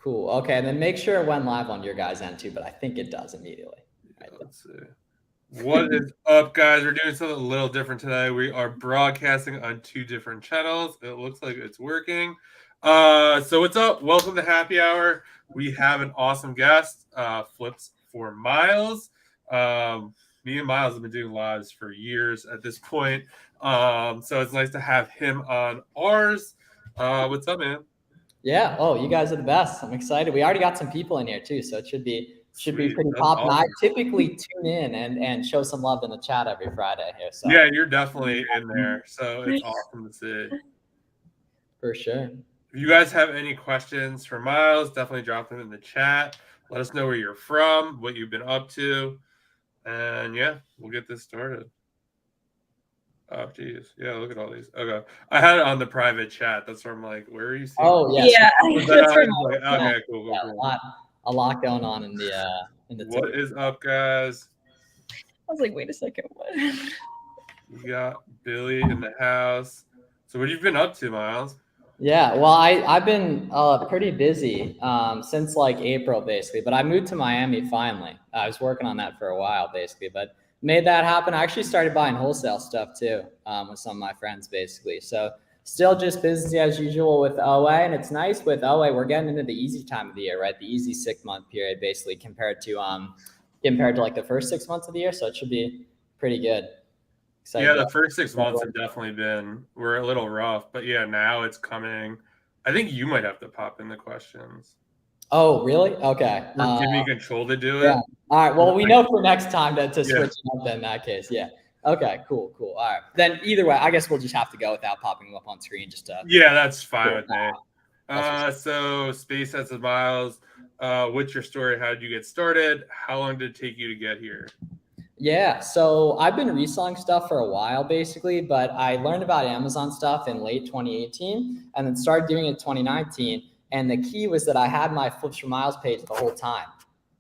Cool. Okay. And then make sure it went live on your guys' end too, but I think it does immediately. Yeah, let's see. What is up, guys? We're doing something a little different today. We are broadcasting on 2 different channels. It looks like it's working. So what's up? Welcome to Happy Hour. We have an awesome guest, Flips for Miles. Me and Miles have been doing lives for years at this point. So it's nice to have him on ours. What's up, man? Yeah. Oh, you guys are the best. I'm excited. We already got some people in here too, so it should be pretty popping. Awesome. I typically tune in and show some love in the chat every Friday here. So yeah, you're definitely in there. So it's awesome to see. For sure. If you guys have any questions for Miles, definitely drop them in the chat. Let us know where you're from, what you've been up to. And yeah, we'll get this started. Oh, geez. Yeah, look at all these. Okay. I had it on the private chat. That's where I'm like, where are you seeing? Oh, yes. Yeah. Okay, cool. Yeah, cool. A lot going on in the What is up, guys? I was like, wait a second, what? We got Billy in the house. So what have you been up to, Miles? Yeah, well, I've been pretty busy since like April, basically. But I moved to Miami finally. I was working on that for a while, basically, but made that happen. I actually started buying wholesale stuff too with some of my friends, basically. So still just business as usual with OA, and it's nice with OA. We're getting into the easy time of the year, right? The easy 6-month period, basically, compared to like the first 6 months of the year. So it should be pretty good. Excited. Yeah, the first 6 months have definitely we're a little rough, but yeah, now it's coming. I think you might have to pop in the questions. Oh, really? Okay. Give me control to do it. Yeah. All right. Well, we know for next time to switch it up then in that case. Yeah. Okay, cool. All right. Then either way, I guess we'll just have to go without popping them up on screen just to. Yeah, that's fine with me. So Space has the Miles. What's your story? How did you get started? How long did it take you to get here? Yeah, so I've been reselling stuff for a while, basically, but I learned about Amazon stuff in late 2018 and then started doing it in 2019. And the key was that I had my Flips for Miles page the whole time,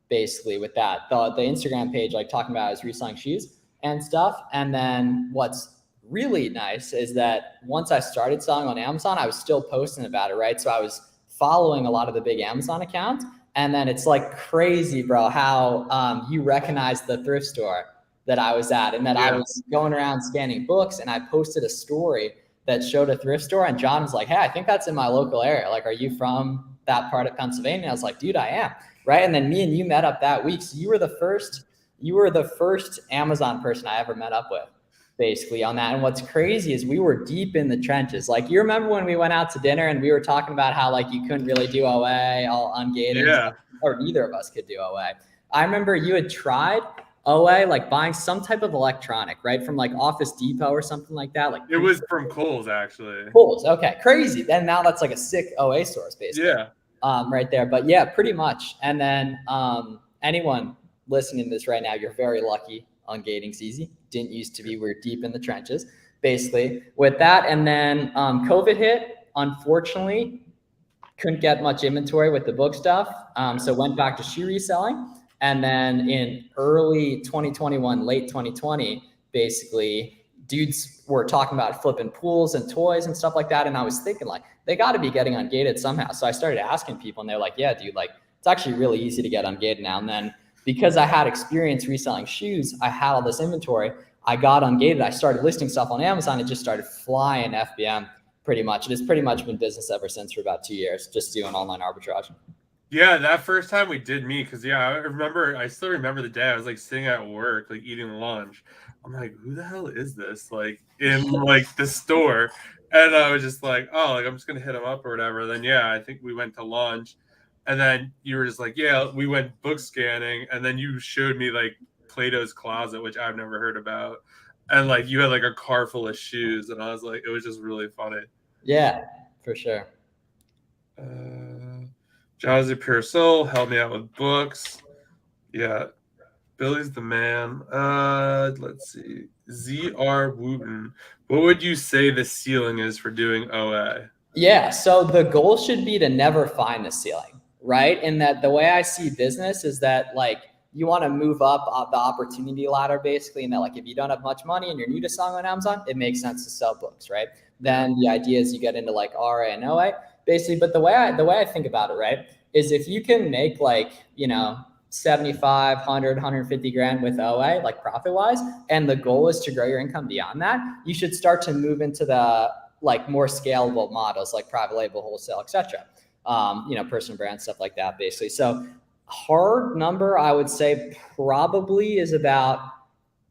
basically, with that. The Instagram page, like talking about I was reselling shoes and stuff. And then what's really nice is that once I started selling on Amazon, I was still posting about it, right? So I was following a lot of the big Amazon accounts. And then it's like crazy, bro, how you recognize the thrift store that I was at and that I was going around scanning books, and I posted a story that showed a thrift store, and John was like, hey, I think that's in my local area. Like, are you from that part of Pennsylvania? And I was like, dude, I am. Right. And then me and you met up that week. So you were the first Amazon person I ever met up with, basically, on that. And what's crazy is we were deep in the trenches. Like, you remember when we went out to dinner and we were talking about how like you couldn't really do OA all ungated, or neither of us could do OA. I remember you had tried OA, like buying some type of electronic, right? From like Office Depot or something like that. Like it was from Kohl's, actually. Kohl's, okay, crazy. Then now that's like a sick OA source, basically. Yeah. Right there. But yeah, pretty much. And then anyone listening to this right now, you're very lucky. Ungating's easy. Didn't used to be. We're deep in the trenches, basically, with that. And then COVID hit, unfortunately. Couldn't get much inventory with the book stuff. So went back to shoe reselling. And then in early 2021, late 2020, basically, dudes were talking about flipping pools and toys and stuff like that. And I was thinking, like, they got to be getting ungated somehow. So I started asking people, and they're like, yeah, dude, like, it's actually really easy to get ungated now. And then because I had experience reselling shoes, I had all this inventory. I got ungated. I started listing stuff on Amazon. It just started flying FBM pretty much. It has pretty much been business ever since for about 2 years, just doing online arbitrage. Yeah, that first time we did meet, because I still remember the day I was like sitting at work, like eating lunch. I'm like, who the hell is this? Like in like the store. And I was just like, oh, like I'm just gonna hit him up or whatever. Then I think we went to lunch, and then you were just like, yeah, we went book scanning, and then you showed me like Plato's Closet, which I've never heard about. And like you had like a car full of shoes, and I was like, it was just really funny. Yeah, for sure. Jazzy Pure Soul helped me out with books. Yeah, Billy's the man. Let's see. ZR Wooten. What would you say the ceiling is for doing OA? Yeah, so the goal should be to never find the ceiling, right? And that the way I see business is that like you want to move up the opportunity ladder, basically, and that like if you don't have much money and you're new to selling on Amazon, it makes sense to sell books, right? Then the idea is you get into like RA and OA, basically. But the way I think about it, right, is if you can make like, 75, 100, 150 grand with OA, like profit wise, and the goal is to grow your income beyond that, you should start to move into the like more scalable models like private label, wholesale, etc. Personal brand, stuff like that, basically. So hard number, I would say probably is about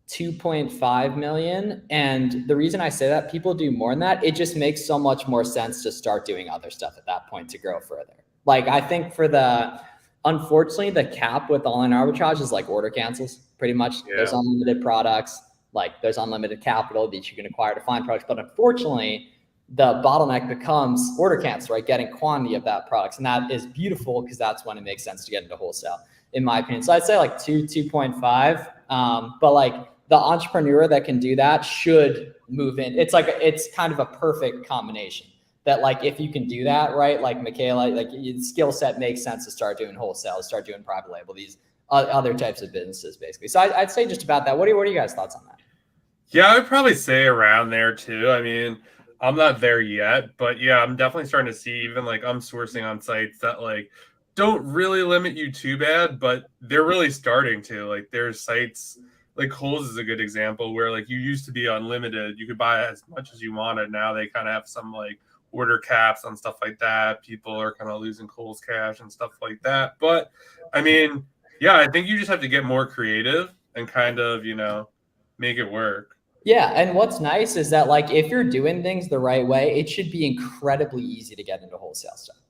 2.5 million. And the reason I say that, people do more than that, it just makes so much more sense to start doing other stuff at that point to grow further. Like I think unfortunately, the cap with online arbitrage is like order cancels pretty much. Yeah. There's unlimited products, like there's unlimited capital that you can acquire to find products. But unfortunately, the bottleneck becomes order cancel, right? Getting quantity of that products. And that is beautiful because that's when it makes sense to get into wholesale, in my opinion. So I'd say like 2.5. But like the entrepreneur that can do that should move in. It's kind of a perfect combination. That like, if you can do that, right? Like Makayla, like your skill set makes sense to start doing wholesale, start doing private label, these other types of businesses, basically. So I'd say just about that. What are you guys' thoughts on that? Yeah, I would probably say around there too. I mean, I'm not there yet, but yeah, I'm definitely starting to see, even like I'm sourcing on sites that like don't really limit you too bad, but they're really starting to. Like there's sites like Kohl's is a good example where like you used to be unlimited. You could buy as much as you wanted. Now they kind of have some like order caps on stuff like that. People are kind of losing Kohl's cash and stuff like that. But I mean, yeah, I think you just have to get more creative and kind of, make it work. Yeah. And what's nice is that like, if you're doing things the right way, it should be incredibly easy to get into wholesale stuff,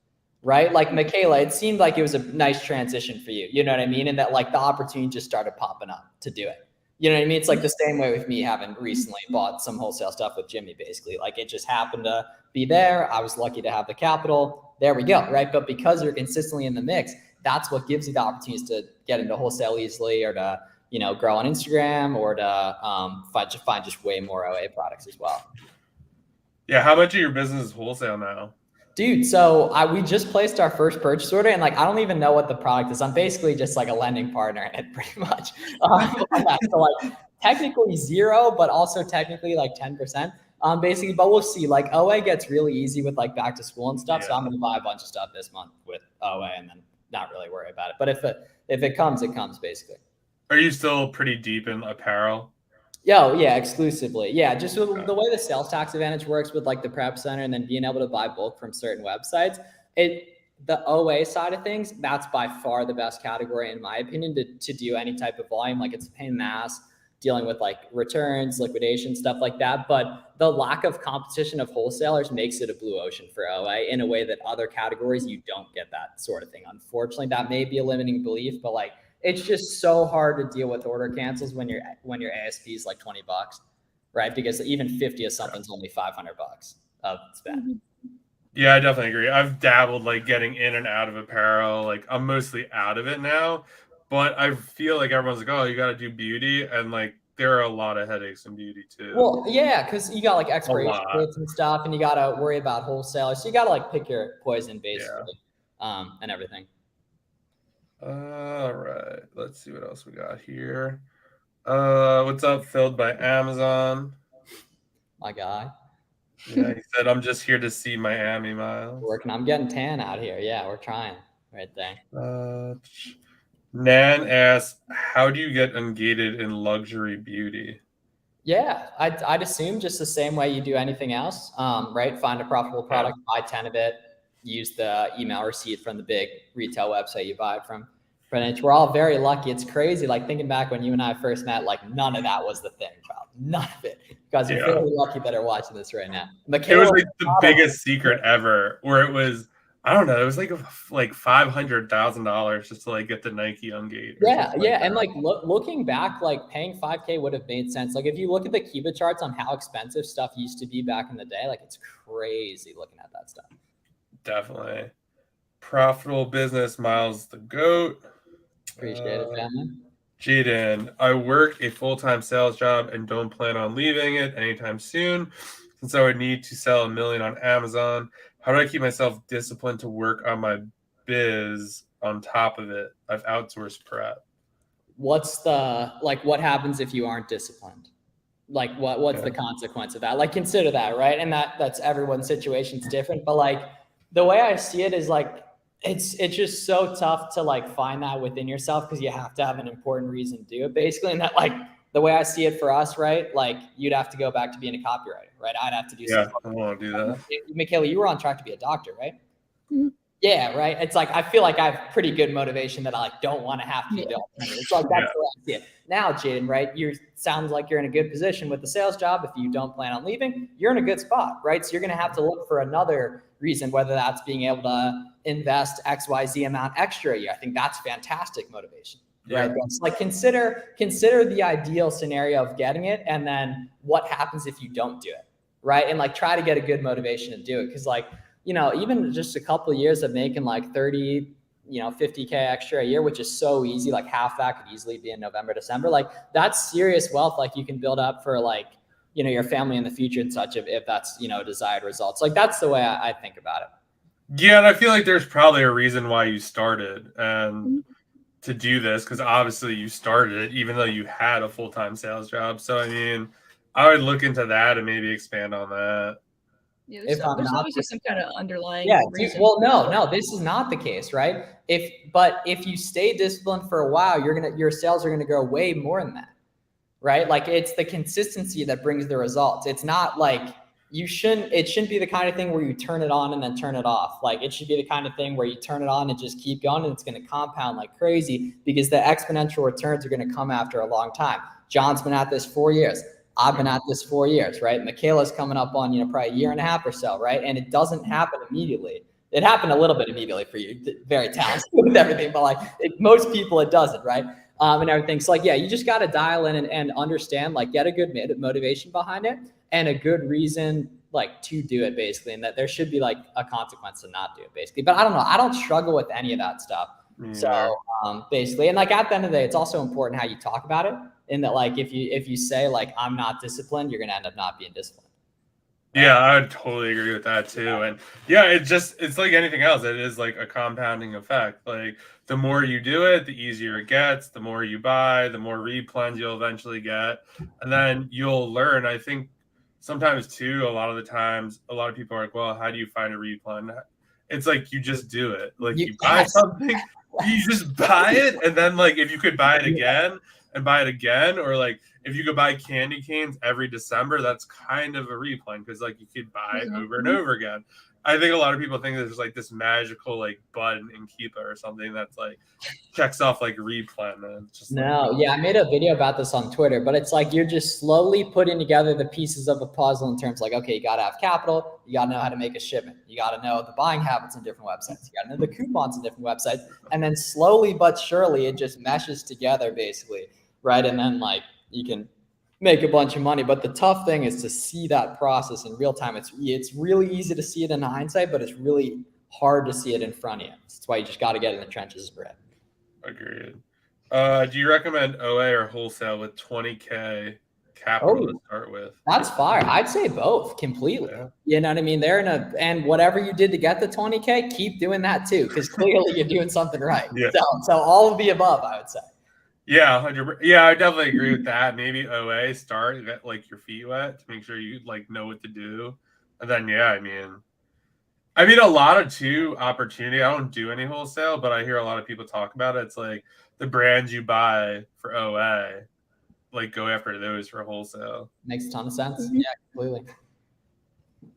right? Like Makayla, it seemed like it was a nice transition for you. You know what I mean? And that like the opportunity just started popping up to do it. You know what I mean? It's like the same way with me having recently bought some wholesale stuff with Jimmy, basically. Like it just happened to be there. I was lucky to have the capital. There we go, right? But because you're consistently in the mix, that's what gives you the opportunities to get into wholesale easily, or to, grow on Instagram, or to find just way more OA products as well. Yeah, how much of your business is wholesale now? Dude, so we just placed our first purchase order, and like I don't even know what the product is. I'm basically just like a lending partner in it, pretty much. So like technically zero, but also technically like 10%. Basically, but we'll see. Like OA gets really easy with like back to school and stuff. Yeah. So I'm gonna buy a bunch of stuff this month with OA, and then not really worry about it. But if it comes, it comes, basically. Are you still pretty deep in apparel? Yeah, exclusively. Yeah, just the way the sales tax advantage works with like the prep center, and then being able to buy bulk from certain websites, the OA side of things, that's by far the best category, in my opinion, to do any type of volume. Like it's a pain in the ass dealing with like returns, liquidation, stuff like that. But the lack of competition of wholesalers makes it a blue ocean for OA in a way that other categories, you don't get that sort of thing. Unfortunately, that may be a limiting belief, but like, it's just so hard to deal with order cancels when your ASP is like $20, right? Because even 50 of something's only $500 of spend. Yeah, I definitely agree. I've dabbled like getting in and out of apparel. Like I'm mostly out of it now, but I feel like everyone's like, oh, you got to do beauty. And like, there are a lot of headaches in beauty too. Well, yeah, because you got like expiration dates and stuff, and you got to worry about wholesalers. So you got to like pick your poison, basically, and everything. All right, let's see what else we got here. What's up, filled by Amazon? My guy. Yeah, he said, I'm just here to see Miami, Miles. Working. I'm getting tan out here. Yeah, we're trying right there. Nan asks, how do you get ungated in luxury beauty? Yeah, I'd assume just the same way you do anything else, right? Find a profitable product, buy 10 of it, use the email receipt from the big retail website you buy it from. We're all very lucky. It's crazy. Like thinking back when you and I first met, like none of that was the thing, child. None of it. You guys are very lucky that are watching this right now. Makayla, it was like the biggest secret ever, where it was, I don't know, it was like $500,000 just to like get the Nike Ungate. Yeah. And like looking back, like paying $5K would have made sense. Like if you look at the Kiva charts on how expensive stuff used to be back in the day, like it's crazy looking at that stuff. Definitely. Profitable business, Miles the GOAT. Appreciate it, family. Jaden, I work a full-time sales job and don't plan on leaving it anytime soon, since I would need to sell 1 million on Amazon. How do I keep myself disciplined to work on my biz on top of it? I've outsourced prep. What happens if you aren't disciplined? Like what's the consequence of that? Like consider that, right? And that's everyone's situation's different, but like the way I see it is like, It's just so tough to like find that within yourself because you have to have an important reason to do it basically. And that like the way I see it for us, right? Like you'd have to go back to being a copywriter, right? I'd have to do Yeah, something. I want to do that. Makayla, you were on track to be a doctor, right? Mhm. Yeah, right. It's like I feel like I have pretty good motivation that I like don't want to have to do. It's like that's the way I see it. Now, Jaden, right? You sounds like you're in a good position with the sales job. If you don't plan on leaving, you're in a good spot, right? So you're gonna have to look for another reason, whether that's being able to invest XYZ amount extra a year. I think that's fantastic motivation. Right. It's like consider the ideal scenario of getting it and then what happens if you don't do it. Right. And like try to get a good motivation to do it. Cause like, you know, even just a couple of years of making like 30, you know, 50K extra a year, which is so easy, like half that could easily be in November, December. Like that's serious wealth. Like you can build up for like, you know, your family in the future and such if that's, you know, desired results. Like that's the way I think about it. Yeah. And I feel like there's probably a reason why you started and to do this, because obviously you started it, even though you had a full-time sales job. So, I mean, I would look into that and maybe expand on that. Yeah, If I'm there's not- obviously some kind of underlying Yeah. reason. Well, no, this is not the case, right? If you stay disciplined for a while, your sales are gonna grow way more than that, right? Like it's the consistency that brings the results. It's not like it shouldn't be the kind of thing where you turn it on and then turn it off. Like it should be the kind of thing where you turn it on and just keep going, and it's going to compound like crazy because the exponential returns are going to come after a long time. John's been at this 4 years. I've been at this 4 years, right? Makayla's coming up on, you know, probably a year and a half or so, right? And it doesn't happen immediately. It happened a little bit immediately for you, very talented with everything, but like most people, it doesn't, right? And everything. So like, yeah, you just got to dial in and understand, like get a good motivation behind it and a good reason like to do it basically. And that there should be like a consequence to not do it basically. But I don't know. I don't struggle with any of that stuff. So basically, and like at the end of the day, it's also important how you talk about it. In that, like, if you say like, I'm not disciplined, you're going to end up not being disciplined. Yeah, I would totally agree with that too. And yeah, it's like anything else. It is like a compounding effect. Like the more you do it, the easier it gets. The more you buy, the more replens you'll eventually get. And then you'll learn. I think sometimes too, a lot of the times, a lot of people are like, well, how do you find a replen? It's like you just do it. Like you buy something, you just buy it. And then like if you could buy it again and buy it again, or like if you could buy candy canes every December, that's kind of a replen because like you could buy it over and over again. I think a lot of people think there's like this magical like button in Keepa or something that's like checks off like replen. And it's just no, like, yeah, I made a video about this on Twitter, but it's like you're just slowly putting together the pieces of a puzzle in terms like, okay, you got to have capital, you got to know how to make a shipment, you got to know the buying habits on different websites, you got to know the coupons on different websites, and then slowly but surely it just meshes together basically, right? And then like you can make a bunch of money. But the tough thing is to see that process in real time. It's really easy to see it in hindsight, but it's really hard to see it in front of you. That's why you just got to get in the trenches and bread. Agreed. Do you recommend OA or wholesale with 20K capital to start with? That's fire. I'd say both completely. Yeah. You know what I mean? And whatever you did to get the 20K, keep doing that too, because clearly you're doing something right. Yeah. So all of the above, I would say. Yeah, 100%. Yeah, I definitely agree with that. Maybe OA start, get like your feet wet to make sure you like know what to do, and then yeah, I mean, a lot of opportunity. I don't do any wholesale, but I hear a lot of people talk about it. It's like the brands you buy for OA, like go after those for wholesale. Makes a ton of sense. Yeah, completely.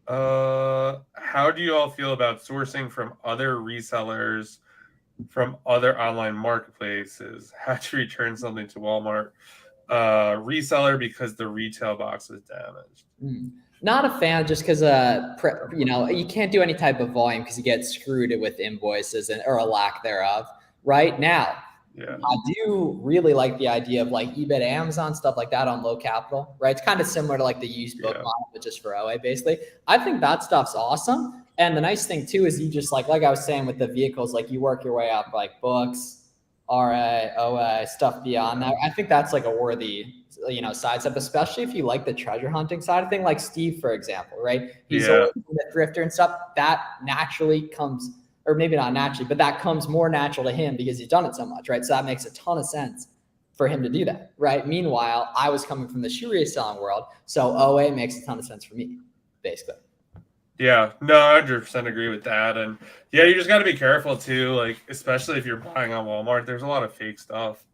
How do you all feel about sourcing from other resellers? From other online marketplaces, how to return something to Walmart reseller because the retail box is damaged? Not a fan, just because you can't do any type of volume because you get screwed with invoices or a lack thereof. Right now, yeah, I do really like the idea of like eBay to Amazon, stuff like that on low capital. Right, it's kind of similar to like the used book model, but just for OA basically. I think that stuff's awesome. And the nice thing too is you just like I was saying with the vehicles, like you work your way up like books, RA, OA, stuff beyond that. I think that's like a worthy, side step, especially if you like the treasure hunting side of thing, like Steve, for example, right? He's always a thrifter and stuff. That naturally comes, or maybe not naturally, but that comes more natural to him because he's done it so much, right? So that makes a ton of sense for him to do that, right? Meanwhile, I was coming from the shoe reselling world, so OA makes a ton of sense for me, basically. Yeah, no, I 100% agree with that. And yeah, you just got to be careful too. Like, especially if you're buying on Walmart, there's a lot of fake stuff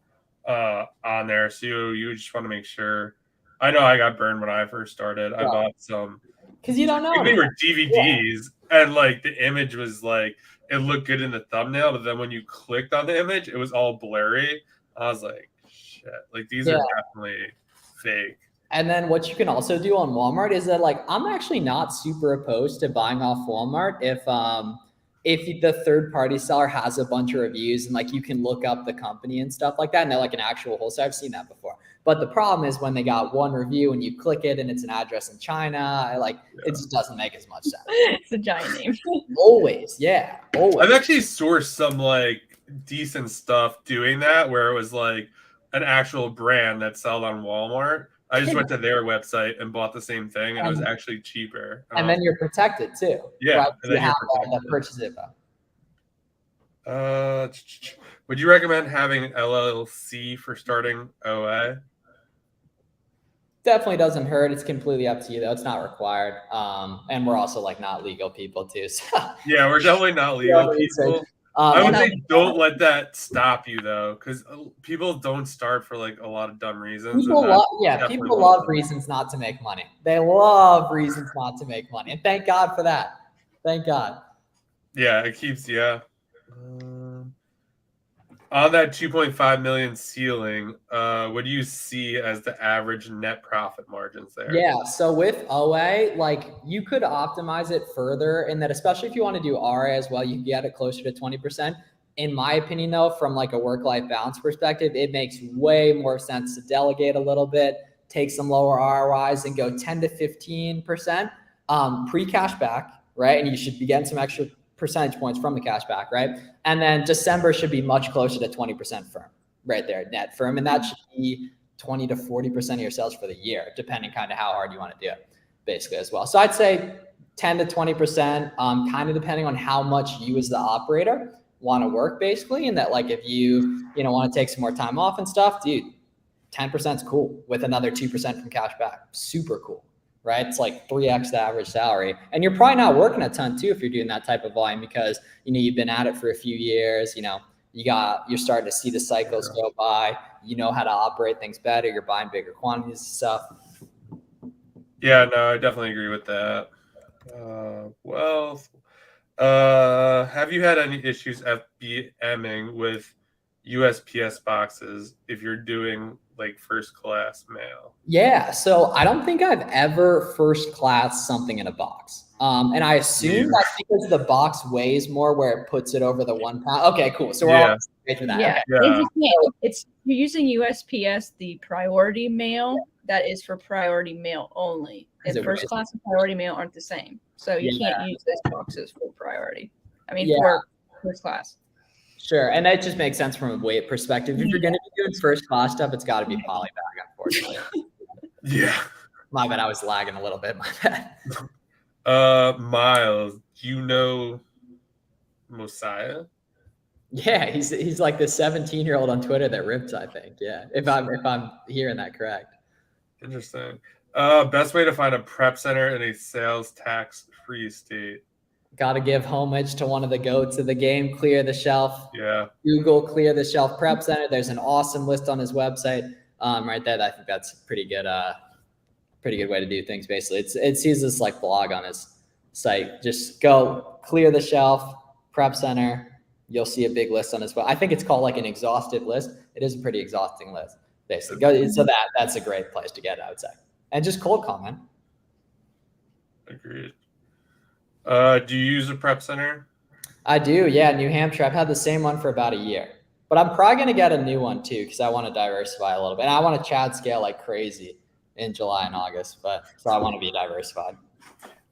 on there. So you just want to make sure. I know I got burned when I first started. I Yeah. bought some, Because you don't I think know. they were DVDs, and like the image was like, it looked good in the thumbnail, but then when you clicked on the image, it was all blurry. I was like, shit, like these are definitely fake. And then what you can also do on Walmart is that, like, I'm actually not super opposed to buying off Walmart if the third party seller has a bunch of reviews and like you can look up the company and stuff like that, and they're like an actual wholesaler. I've seen that before. But the problem is when they got one review and you click it and it's an address in China, it just doesn't make as much sense. It's a giant name. Always, yeah, always. I've actually sourced some like decent stuff doing that, where it was like an actual brand that sold on Walmart. I just went to their website and bought the same thing, and it was actually cheaper. And then you're protected too. Yeah, right? and then You you're have the protected. purchase info. Would you recommend having an LLC for starting OA? Definitely doesn't hurt. It's completely up to you though. It's not required. And we're also like not legal people too. So Yeah, we're definitely not legal people. I would say don't let that stop you though, because people don't start for like a lot of dumb reasons. People love reasons not to make money. They love reasons not to make money, and thank God for that. Thank God. Yeah, it keeps on that 2.5 million ceiling. What do you see as the average net profit margins there? Yeah, so with OA, like you could optimize it further in that, especially if you want to do RA as well, you can get it closer to 20%. In my opinion, though, from like a work-life balance perspective, it makes way more sense to delegate a little bit, take some lower ROIs and go 10 to 15% pre-cash back, right? And you should be getting some extra percentage points from the cash back, right? And then December should be much closer to 20% firm right there, net firm. And that should be 20 to 40% of your sales for the year, depending kind of how hard you want to do it, basically as well. So I'd say 10 to 20%, kind of depending on how much you as the operator want to work, basically. And that, like, if you want to take some more time off and stuff, dude, 10% is cool with another 2% from cash back. Super cool, right? It's like 3x the average salary. And you're probably not working a ton too if you're doing that type of volume, because you've been at it for a few years, you're starting to see the cycles go by, how to operate things better, you're buying bigger quantities of stuff. Yeah, no, I definitely agree with that. Have you had any issues FBAMing with USPS boxes if you're doing like first class mail? Yeah, so I don't think I've ever first class something in a box. And I assume that's because the box weighs more, where it puts it over the 1 pound. Okay, cool. So we're all for that. Yeah, Okay. it's you're using USPS, the priority mail. That is for priority mail only. And first class and priority mail aren't the same, so you can't use those boxes for priority. I mean, for first class. Sure, and that just makes sense from a weight perspective. If you're going to be doing first class stuff, it's got to be poly bag, unfortunately. Yeah. My bad, I was lagging a little bit. My bad. Miles, do you know Mosiah? Yeah, he's like the 17-year-old on Twitter that ripped, I think. Yeah, if I'm hearing that correct. Interesting. Best way to find a prep center in a sales tax free state. Got to give homage to one of the goats of the game, Clear the Shelf. Yeah. Google Clear the Shelf Prep Center. There's an awesome list on his website right there. I think that's a pretty good way to do things. Basically, it's he's this like blog on his site. Just go Clear the Shelf Prep Center. You'll see a big list on his website. I think it's called like an exhaustive list. It is a pretty exhausting list, basically. So that's a great place to get, I would say. And just cold comment. Agreed. Do you use a prep center? I do, yeah. New Hampshire. I've had the same one for about a year, but I'm probably going to get a new one too, because I want to diversify a little bit. And I want to Chad scale like crazy in July and August, so I want to be diversified.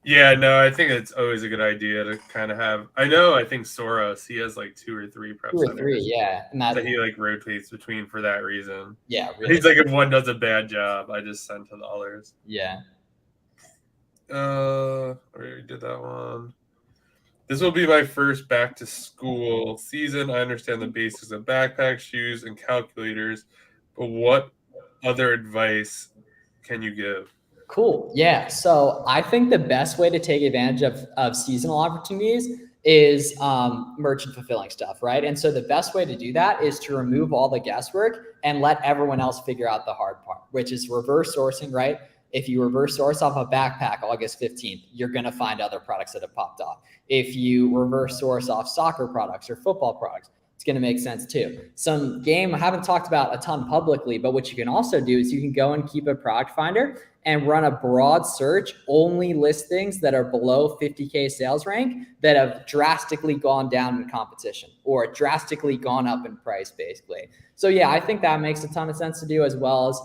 Yeah, no, I think it's always a good idea to kind of have. I think Soros, he has like 2 or 3 prep centers. Yeah, and that he like rotates between for that reason. Yeah, really. He's like, if one does a bad job, I just send to the others. Yeah. We already did that one. This will be my first back to school season. I understand the basics of backpacks, shoes, and calculators, but what other advice can you give? Cool. Yeah. So I think the best way to take advantage of seasonal opportunities is merchant fulfilling stuff, right? And so the best way to do that is to remove all the guesswork and let everyone else figure out the hard part, which is reverse sourcing, right? If you reverse source off a backpack August 15th, you're going to find other products that have popped off. If you reverse source off soccer products or football products, it's going to make sense too. Some game I haven't talked about a ton publicly, but what you can also do is you can go and keep a product finder and run a broad search, only listings that are below 50K sales rank that have drastically gone down in competition or drastically gone up in price, basically. So yeah, I think that makes a ton of sense to do, as well as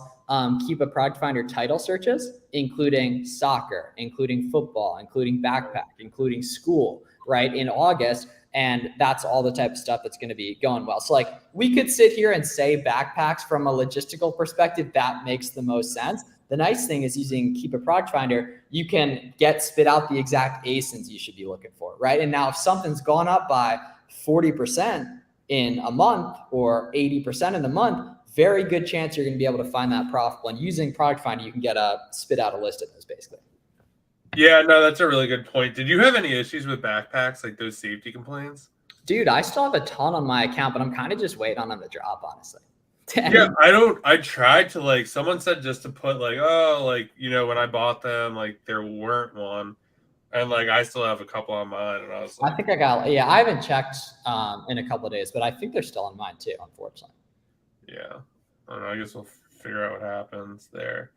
keep a product finder title searches, including soccer, including football, including backpack, including school, right, in August. And that's all the type of stuff that's going to be going well. So like we could sit here and say backpacks from a logistical perspective, that makes the most sense. The nice thing is using Keep a Product Finder, you can spit out the exact ASINs you should be looking for, right? And now if something's gone up by 40% in a month or 80% in the month, very good chance you're going to be able to find that profitable. And using Product Finder, you can spit out a list of those basically. Yeah, no, that's a really good point. Did you have any issues with backpacks, like those safety complaints? Dude, I still have a ton on my account, but I'm kind of just waiting on them to drop, honestly. Yeah, I tried to, like, someone said just to put like, oh, like, you know, when I bought them, like there weren't one. And like I still have a couple on mine, and I was like, I think I haven't checked in a couple of days, but I think they're still on mine too, unfortunately. Yeah. I don't know, I guess we'll figure out what happens there.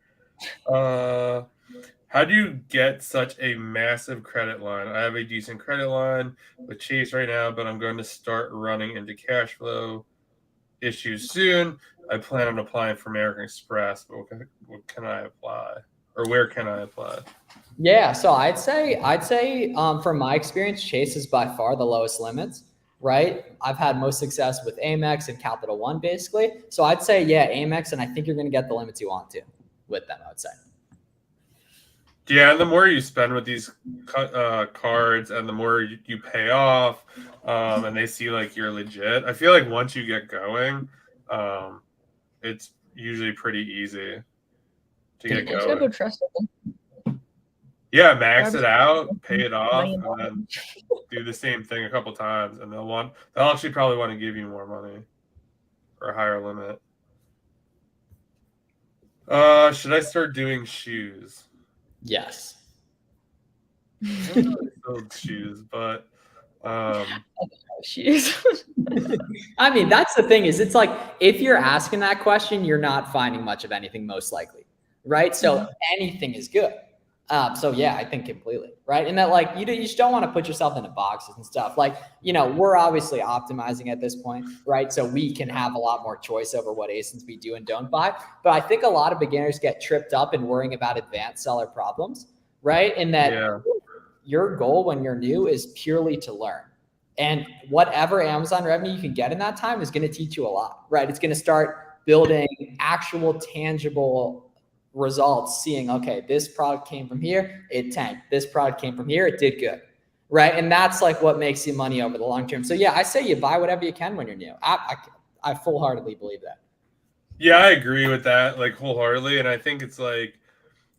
How do you get such a massive credit line? I have a decent credit line with Chase right now, but I'm going to start running into cash flow issues soon. I plan on applying for American Express, but what can I apply, or where can I apply? Yeah, so I'd say from my experience, Chase is by far the lowest limits, right? I've had most success with Amex and Capital One, basically. So I'd say, yeah, Amex, and I think you're going to get the limits you want to with them, I would say. Yeah, and the more you spend with these cards and the more you pay off, and they see like you're legit, I feel like once you get going, it's usually pretty easy to get going. You have trust them. Yeah, max it out, pay it off, and then do the same thing a couple times, and they'll actually probably want to give you more money or a higher limit. Should I start doing shoes? Yes. Shoes, but shoes. I mean, that's the thing is, it's like if you're asking that question, you're not finding much of anything, most likely, right? So anything is good. So yeah, I think completely, right? And that like you just don't want to put yourself into boxes and stuff. Like, you know, we're obviously optimizing at this point, right? So we can have a lot more choice over what ASINs we do and don't buy. But I think a lot of beginners get tripped up in worrying about advanced seller problems, right? And that your goal when you're new is purely to learn. And whatever Amazon revenue you can get in that time is going to teach you a lot, right? It's going to start building actual tangible results, seeing, okay, this product came from here, it tanked. This product came from here, it did good, right? And that's like what makes you money over the long term. So yeah, I say you buy whatever you can when you're new. I full-heartedly believe that. Yeah, I agree with that, like wholeheartedly. And I think it's like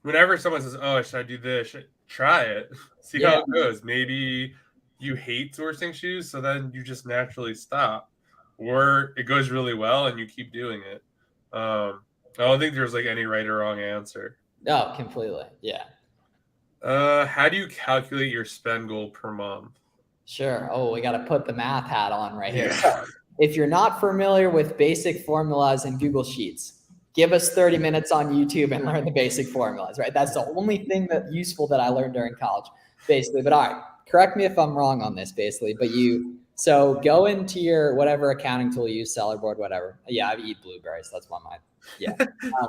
whenever someone says, oh, should I do this? Try it. See how it goes. Maybe you hate sourcing shoes, so then you just naturally stop. Or it goes really well and you keep doing it. I don't think there's like any right or wrong answer. No, completely. Yeah. How do you calculate your spend goal per month? Sure. Oh, we got to put the math hat on right here. So if you're not familiar with basic formulas in Google Sheets, give us 30 minutes on YouTube and learn the basic formulas, right? That's the only thing that's useful that I learned during college, basically. But all right, correct me if I'm wrong on this, basically. But so go into your whatever accounting tool you use, Sellerboard, whatever. Yeah, I eat blueberries. That's one of mine. Yeah.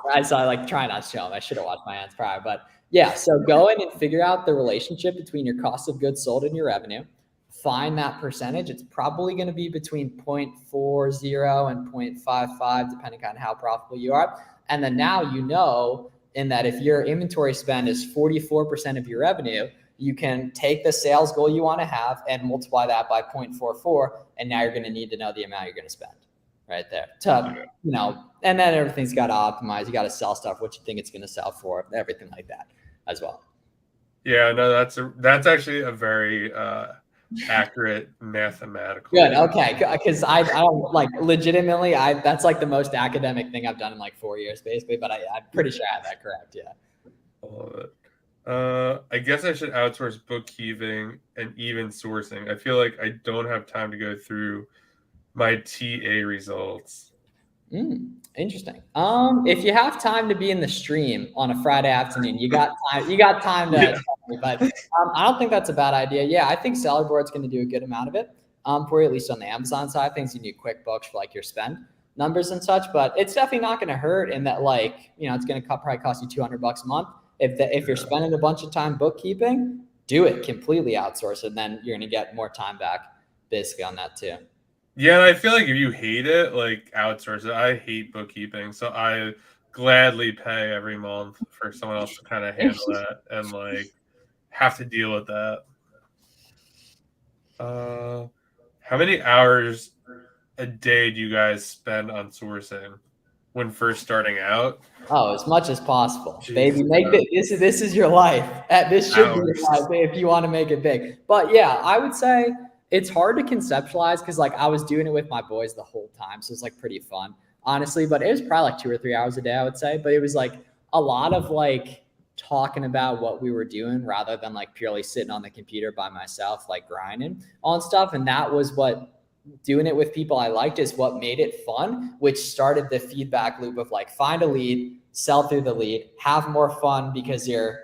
I like try not to show them. I should have watched my hands prior, but yeah. So go in and figure out the relationship between your cost of goods sold and your revenue. Find that percentage. It's probably going to be between 0.40 and 0.55, depending on how profitable you are. And then now you know, in that if your inventory spend is 44% of your revenue, you can take the sales goal you want to have and multiply that by 0.44. And now you're going to need to know the amount you're going to spend. right there. To, and then everything's got to optimize. You got to sell stuff what you think it's going to sell for, everything like that as well. Yeah, no, that's actually a very accurate mathematical. Good. Okay. Because I don't like legitimately, that's like the most academic thing I've done in like 4 years, basically. But I'm pretty sure I have that correct. Yeah. I love it. I guess I should outsource bookkeeping and even sourcing. I feel like I don't have time to go through my TA results. Interesting. If you have time to be in the stream on a Friday afternoon, you got time. You got time to. Yeah. But I don't think that's a bad idea. Yeah, I think Seller Board's going to do a good amount of it. For you, at least on the Amazon side, things you need QuickBooks for like your spend numbers and such. But it's definitely not going to hurt in that, like, it's going to probably cost you $200 a month. If you're spending a bunch of time bookkeeping, do it completely outsource it. Then you're going to get more time back basically on that too. Yeah, and I feel like if you hate it, like outsource it. I hate bookkeeping, so I gladly pay every month for someone else to kind of handle that and like have to deal with that. How many hours a day do you guys spend on sourcing when first starting out? Oh, as much as possible, Jesus. baby. This is your life. This should be your life if you want to make it big. But yeah, I would say it's hard to conceptualize because like I was doing it with my boys the whole time, so it's like pretty fun, honestly. But it was probably like 2 or 3 hours a day, I would say. But it was like a lot of like talking about what we were doing rather than like purely sitting on the computer by myself, like grinding on stuff. And that was what doing it with people I liked is what made it fun, which started the feedback loop of like find a lead, sell through the lead, have more fun because you're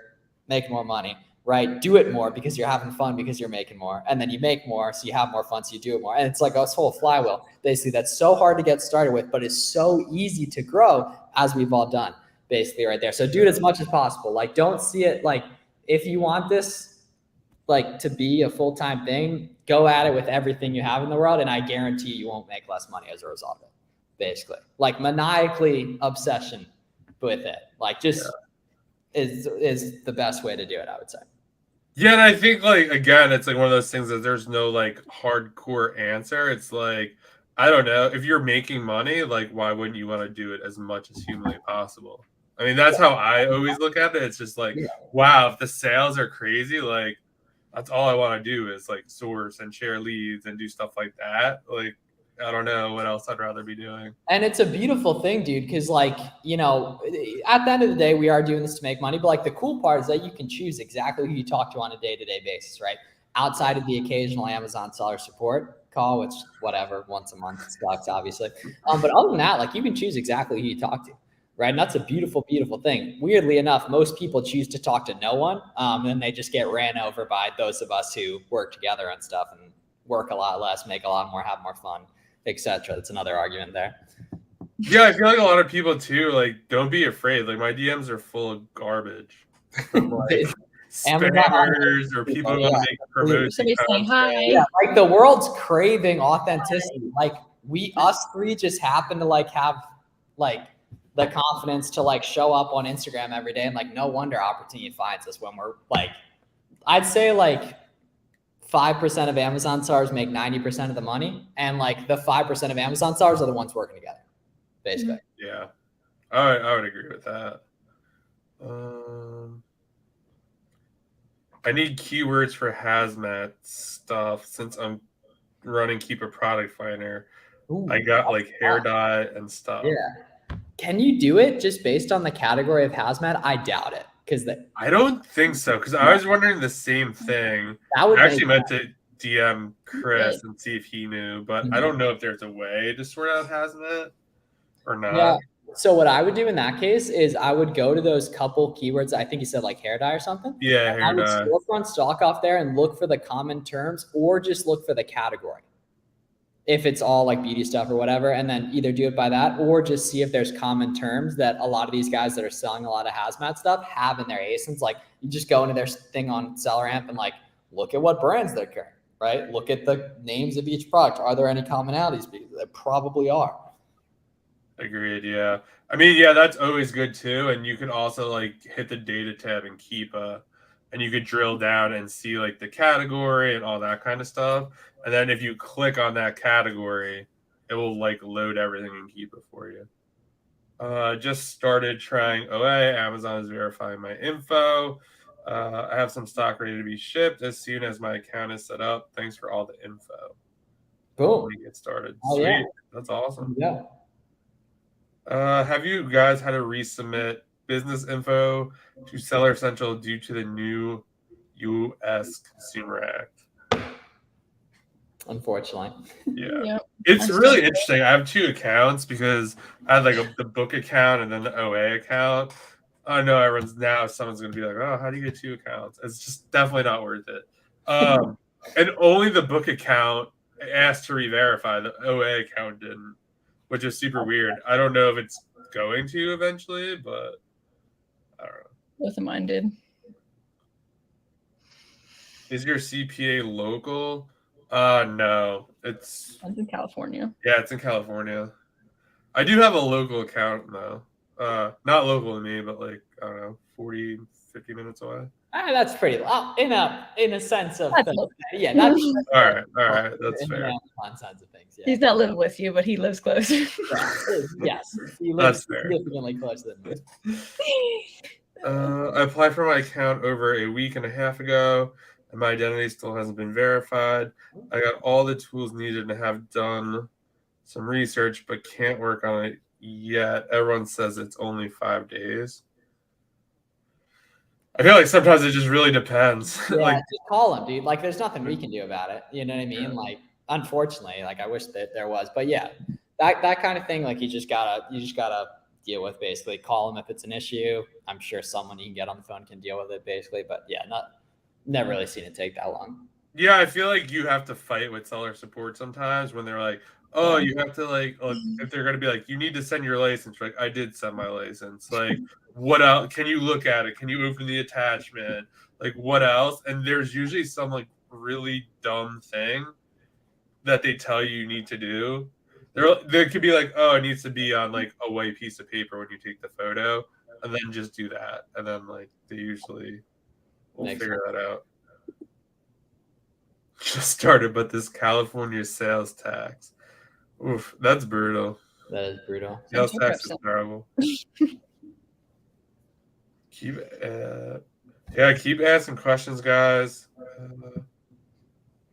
making more money, right? Do it more because you're having fun because you're making more. And then you make more, so you have more fun, so you do it more. And it's like this whole flywheel, basically, that's so hard to get started with, but it's so easy to grow as we've all done, basically right there. So do it as much as possible. Like, don't see it like if you want this like to be a full-time thing, go at it with everything you have in the world. And I guarantee you won't make less money as a result of it, basically. Like maniacally obsession with it. Like just is the best way to do it, I would say. Yeah, and I think like again, it's like one of those things that there's no like hardcore answer. It's like, I don't know, if you're making money, like why wouldn't you want to do it as much as humanly possible? I mean, that's how I always look at it. It's just like, wow, if the sales are crazy, like that's all I want to do is like source and share leads and do stuff like that. Like, I don't know what else I'd rather be doing. And it's a beautiful thing, dude, because like, at the end of the day, we are doing this to make money. But like the cool part is that you can choose exactly who you talk to on a day-to-day basis, right? Outside of the occasional Amazon seller support call, which whatever, once a month sucks, obviously. But other than that, like you can choose exactly who you talk to, right? And that's a beautiful, beautiful thing. Weirdly enough, most people choose to talk to no one. And they just get ran over by those of us who work together and stuff and work a lot less, make a lot more, have more fun, etc. That's another argument there. Yeah, I feel like a lot of people too, like, don't be afraid. Like my DMs are full of garbage. From, like, spammers or people who want to make promotions. Saying hi. Yeah, like the world's craving authenticity. Like us three just happen to like have like the confidence to like show up on Instagram every day, and like no wonder opportunity finds us when we're like, I'd say like 5% of Amazon sellers make 90% of the money, and like the 5% of Amazon sellers are the ones working together, basically. Yeah, I would agree with that. I need keywords for hazmat stuff since I'm running Keep a Product Finder. Ooh, I got like hair dye and stuff. Yeah. Can you do it just based on the category of hazmat? I doubt it. I don't think so, because I was wondering the same thing. I actually meant to DM Chris and see if he knew, but I don't know if there's a way to sort out hazmat or not. Yeah. So what I would do in that case is I would go to those couple keywords. I think you said like hair dye or something. Yeah, hair dye. I would scroll from stock off there and look for the common terms, or just look for the category. If it's all like beauty stuff or whatever, and then either do it by that or just see if there's common terms that a lot of these guys that are selling a lot of hazmat stuff have in their ASINs. Like you just go into their thing on SellerAmp and like, look at what brands they're carrying, right? Look at the names of each product. Are there any commonalities? There probably are. Agreed. Yeah. I mean, yeah, that's always good too. And you can also like hit the data tab and keep and you could drill down and see like the category and all that kind of stuff. And then if you click on that category, it will like load everything and keep it for you. Just started trying OA. Amazon is verifying my info. I have some stock ready to be shipped as soon as my account is set up. Thanks for all the info. Cool. Get started. Oh, Sweet. yeah. That's awesome. Yeah. Have you guys had to resubmit business info to Seller Central due to the new U.S. Consumer Act? Unfortunately. Yeah. Yep. It's really interesting. I have 2 accounts because I had like the book account and then the OA account. I know someone's going to be like, oh, how do you get 2 accounts? It's just definitely not worth it. And only the book account asked to re-verify. The OA account didn't, which is super weird. I don't know if it's going to eventually, but I don't know. Both of mine did. Is your CPA local? No. It's One's in California. Yeah, it's in California. I do have a local account though. Not local to me, but like, I don't know, 40, 50 minutes away. That's pretty in a sense of That's yeah. That's all right. That's in fair. On sense of things. Yeah. He's not living with you, but he lives close. Yes, he That's lives fair. significantly closer than most. I applied for my account over a week and a half ago, and my identity still hasn't been verified. I got all the tools needed to have done some research, but can't work on it yet. Everyone says it's only 5 days. I feel like sometimes it just really depends. Yeah, Like, just call him, dude. Like, there's nothing we can do about it. You know what I mean? Yeah. Like, unfortunately, like I wish that there was, but yeah, that kind of thing. Like, you just gotta deal with. Basically, call him if it's an issue. I'm sure someone you can get on the phone can deal with it. Basically, but yeah, never really seen it take that long. Yeah, I feel like you have to fight with seller support sometimes when they're like, oh, you have to like, if they're gonna be like, you need to send your license. Like, I did send my license. Like, what else? Can you look at it? Can you open the attachment? Like, what else? And there's usually some like really dumb thing that they tell you need to do. There could be like, oh, it needs to be on like a white piece of paper when you take the photo, and then just do that. And then like they usually will figure that out. Just started, but this California sales tax. Oof, that's brutal. That is brutal. Sales tax is terrible. Keep asking questions, guys.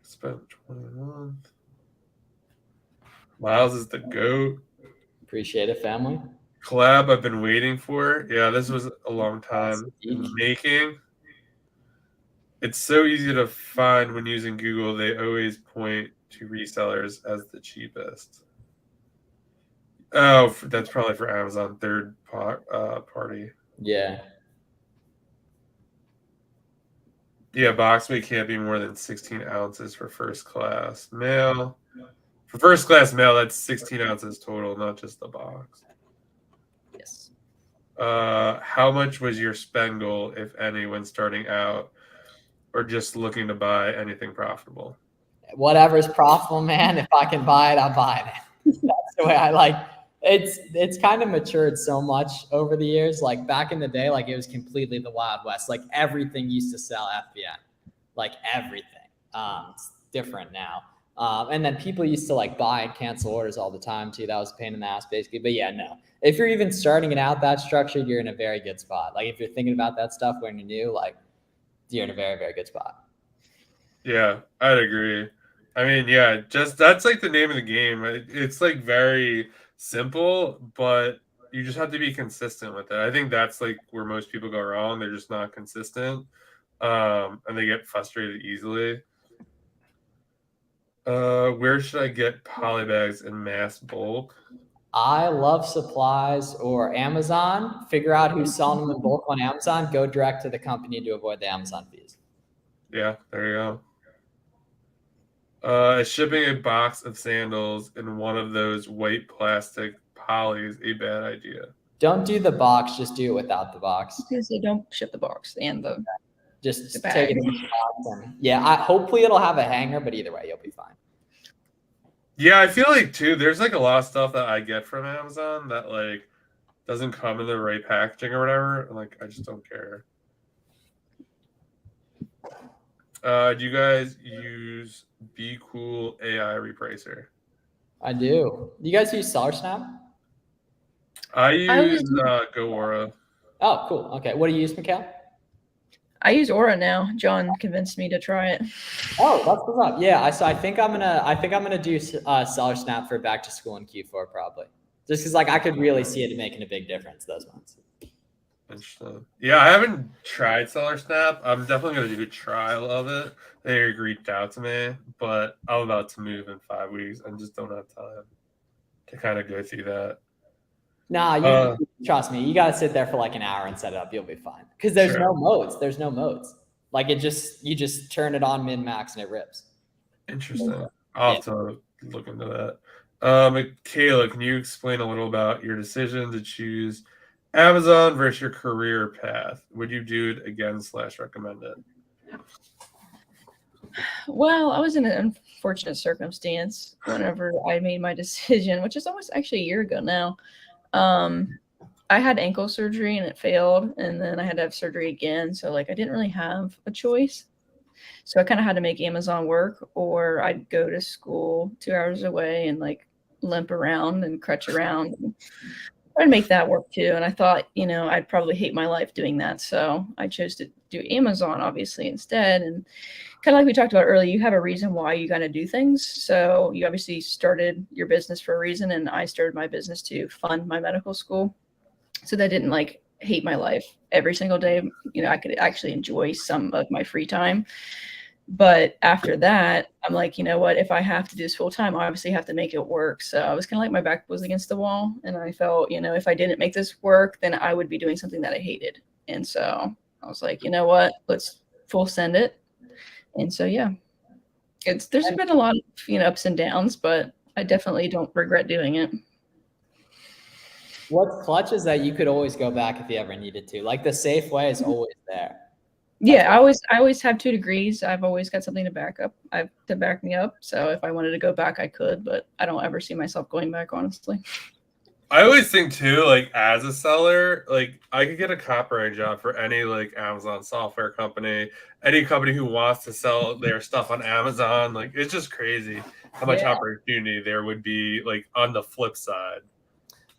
Spent 21. Miles is the GOAT. Appreciate it, family. Collab I've been waiting for. Yeah, this was a long time in making. It's so easy to find when using Google. They always point to resellers as the cheapest. Oh, that's probably for Amazon third party. Yeah. Yeah, box weight can't be more than 16 ounces for first class mail. For first class mail, that's 16 ounces total, not just the box. Yes. How much was your spend goal, if any, when starting out, or just looking to buy anything profitable? Whatever's profitable, man. If I can buy it, I'm buying it. That's the way I like. It's kind of matured so much over the years. Like back in the day, like it was completely the Wild West. Like everything used to sell FBA, like everything. It's different now. And then people used to like buy and cancel orders all the time too. That was a pain in the ass basically. But yeah, no. If you're even starting it out that structured, you're in a very good spot. Like if you're thinking about that stuff when you're new, like you're in a very, very good spot. Yeah, I'd agree. I mean, yeah, just that's like the name of the game. It's like very simple, but you just have to be consistent with it. I think that's like where most people go wrong. They're just not consistent, and they get frustrated easily. Where should I get polybags in mass bulk? I Love Supplies or Amazon. Figure out who's selling them in bulk on Amazon. Go direct to the company to avoid the Amazon fees. Yeah, there you go. Shipping a box of sandals in one of those white plastic polys a bad idea? Don't do the box. Just do it without the box. Because they don't ship the box and the just the take it in the box. And, yeah, hopefully it'll have a hanger, but either way, you'll be fine. Yeah, I feel like too. There's like a lot of stuff that I get from Amazon that like doesn't come in the right packaging or whatever. And, like I just don't care. Do you guys use Be Cool AI Repricer? I do. You guys use SellerSnap? I use was- GoAura. Oh, cool. Okay. What do you use, Makayla? I use Aura now. John convinced me to try it. Oh, that's what's up. Yeah, I think I'm gonna do SellerSnap for back to school in Q4 probably, just because like I could really see it making a big difference those months. Interesting. Yeah, I haven't tried SellerSnap. I'm definitely gonna do a trial of it. They reached out to me, but I'm about to move in 5 weeks and just don't have time to kind of go through that. Nah, you trust me. You gotta sit there for like an hour and set it up. You'll be fine. Because there's no modes. There's no modes. Like you just turn it on min max and it rips. Interesting. I'll have to look into that. Makayla, can you explain a little about your decision to choose Amazon versus your career path? Would you do it again / recommend it? Well, I was in an unfortunate circumstance whenever I made my decision, which is almost actually a year ago now. I had ankle surgery and it failed, and then I had to have surgery again. So like I didn't really have a choice. So I kind of had to make Amazon work, or I'd go to school 2 hours away and like limp around and crutch around. And I'd make that work too. And I thought, I'd probably hate my life doing that. So I chose to do Amazon obviously instead. And kind of like we talked about earlier, you have a reason why you got to do things. So you obviously started your business for a reason, and I started my business to fund my medical school. So that didn't like hate my life every single day. I could actually enjoy some of my free time. But after that, I'm like, you know what, if I have to do this full time, I obviously have to make it work. So I was kind of like my back was against the wall. And I felt, if I didn't make this work, then I would be doing something that I hated. And so I was like, you know what, let's full send it. And so, yeah, there's been a lot of, ups and downs, but I definitely don't regret doing it. What's clutch is that you could always go back if you ever needed to. Like the safe way is always there. Yeah, I always have 2 degrees. I've always got something to back me up. So if I wanted to go back, I could, but I don't ever see myself going back, honestly. I always think too, like as a seller, like I could get a copyright job for any like Amazon software company, any company who wants to sell their stuff on Amazon. Like it's just crazy how much opportunity there would be like on the flip side.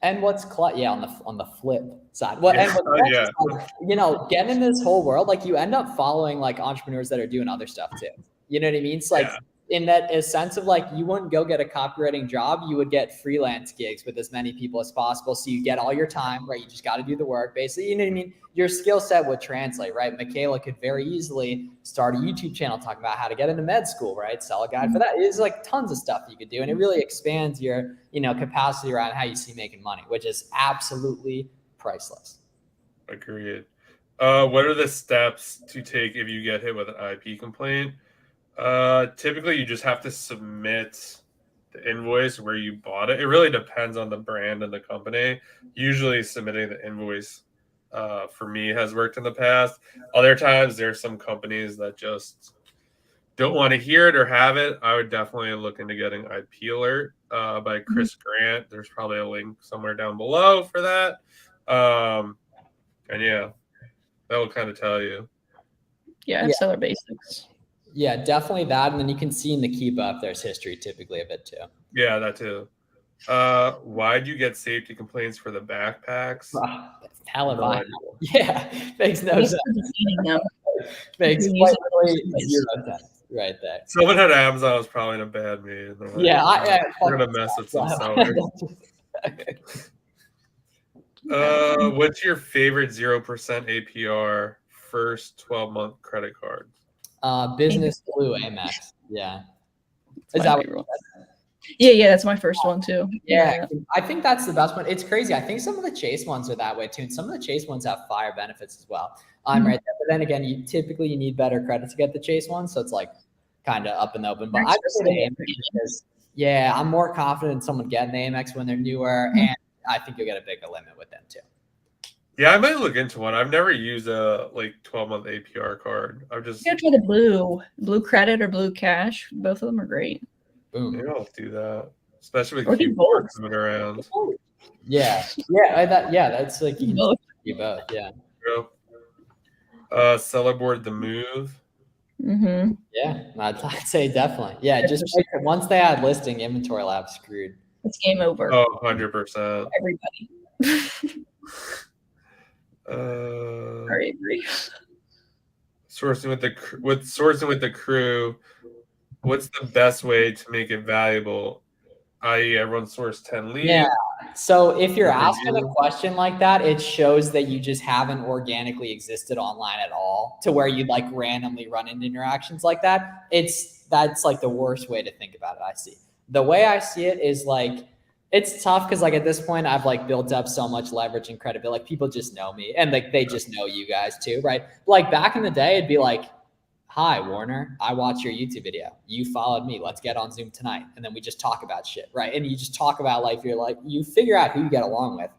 And what's clutch? Yeah, on the flip side. Well, and what's clutch is like, getting in this whole world, like you end up following like entrepreneurs that are doing other stuff too. You know what I mean? It's like in that a sense of like you wouldn't go get a copywriting job, you would get freelance gigs with as many people as possible. So you get all your time, right? You just got to do the work, basically. You know what I mean? Your skill set would translate, right? Makayla could very easily start a YouTube channel talking about how to get into med school, right? Sell a guide for that. It's like tons of stuff you could do, and it really expands your, capacity around how you see making money, which is absolutely priceless. Agreed. What are the steps to take if you get hit with an IP complaint? Typically you just have to submit the invoice where you bought it. It really depends on the brand and the company. Usually submitting the invoice for me has worked in the past. Other times there's some companies that just don't want to hear it or have it. I would definitely look into getting IP Alert by Chris Grant. There's probably a link somewhere down below for that. And yeah, that will kind of tell you. Yeah, Seller Basics. Yeah, definitely that. And then you can see in the keep up, there's history typically of it too. Yeah, that too. Why'd you get safety complaints for the backpacks? Hell of I. Yeah, makes no sense. Makes literally 0 sense right there. Someone at Amazon was probably in a bad mood. Like, yeah, we're gonna mess with some sellers. What's your favorite 0% APR first 12-month credit card? Business Blue Amex. Yeah. Is that what? Yeah, that's my first one too. Yeah, I think that's the best one. It's crazy. I think some of the Chase ones are that way too, and some of the Chase ones have fire benefits as well. I'm right there, but then again, you need better credit to get the Chase one, so it's like kind of up and open. But I just say Amex because I'm more confident in someone getting the Amex when they're newer, and I think you'll get a bigger limit with them too. Yeah, I might look into one. I've never used a 12-month APR card. I've just try the blue credit or blue cash. Both of them are great. Boom. Maybe I'll do that, especially with Q4 coming around. That's like you can do both. Yeah. Seller board the move. Mm-hmm. Yeah, I'd say definitely. Yeah, just once they add listing, Inventory Lab screwed. It's game over. Oh, 100%. Everybody. I agree. Sourcing with the crew, what's the best way to make it valuable? I.e., everyone source 10 leads. Yeah. So if you're asking a question like that, it shows that you just haven't organically existed online at all to where you'd like randomly run into interactions like that. That's like the worst way to think about it. I see. The way I see it is like, it's tough because like at this point I've like built up so much leverage and credibility. Like people just know me and like they just know you guys too, right? Like back in the day, it'd be like, hi, Warner, I watched your YouTube video. You followed me. Let's get on Zoom tonight. And then we just talk about shit, right? And you just talk about life. You're like, you figure out who you get along with,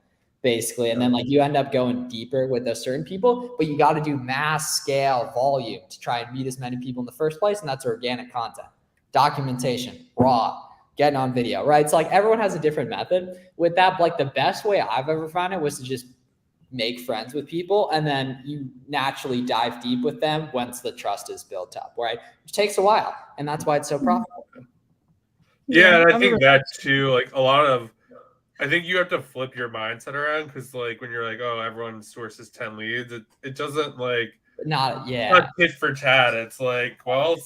basically. And then like you end up going deeper with those certain people, but you got to do mass scale volume to try and meet as many people in the first place. And that's organic content, documentation, raw, getting on video, right? So like everyone has a different method with that. But like the best way I've ever found it was to just make friends with people, and then you naturally dive deep with them once the trust is built up, right? Which takes a while, and that's why it's so profitable. Yeah, and I think that too, like I think you have to flip your mindset around because like when you're like, oh, everyone sources 10 leads, it doesn't like not tit for tat. It's like, well,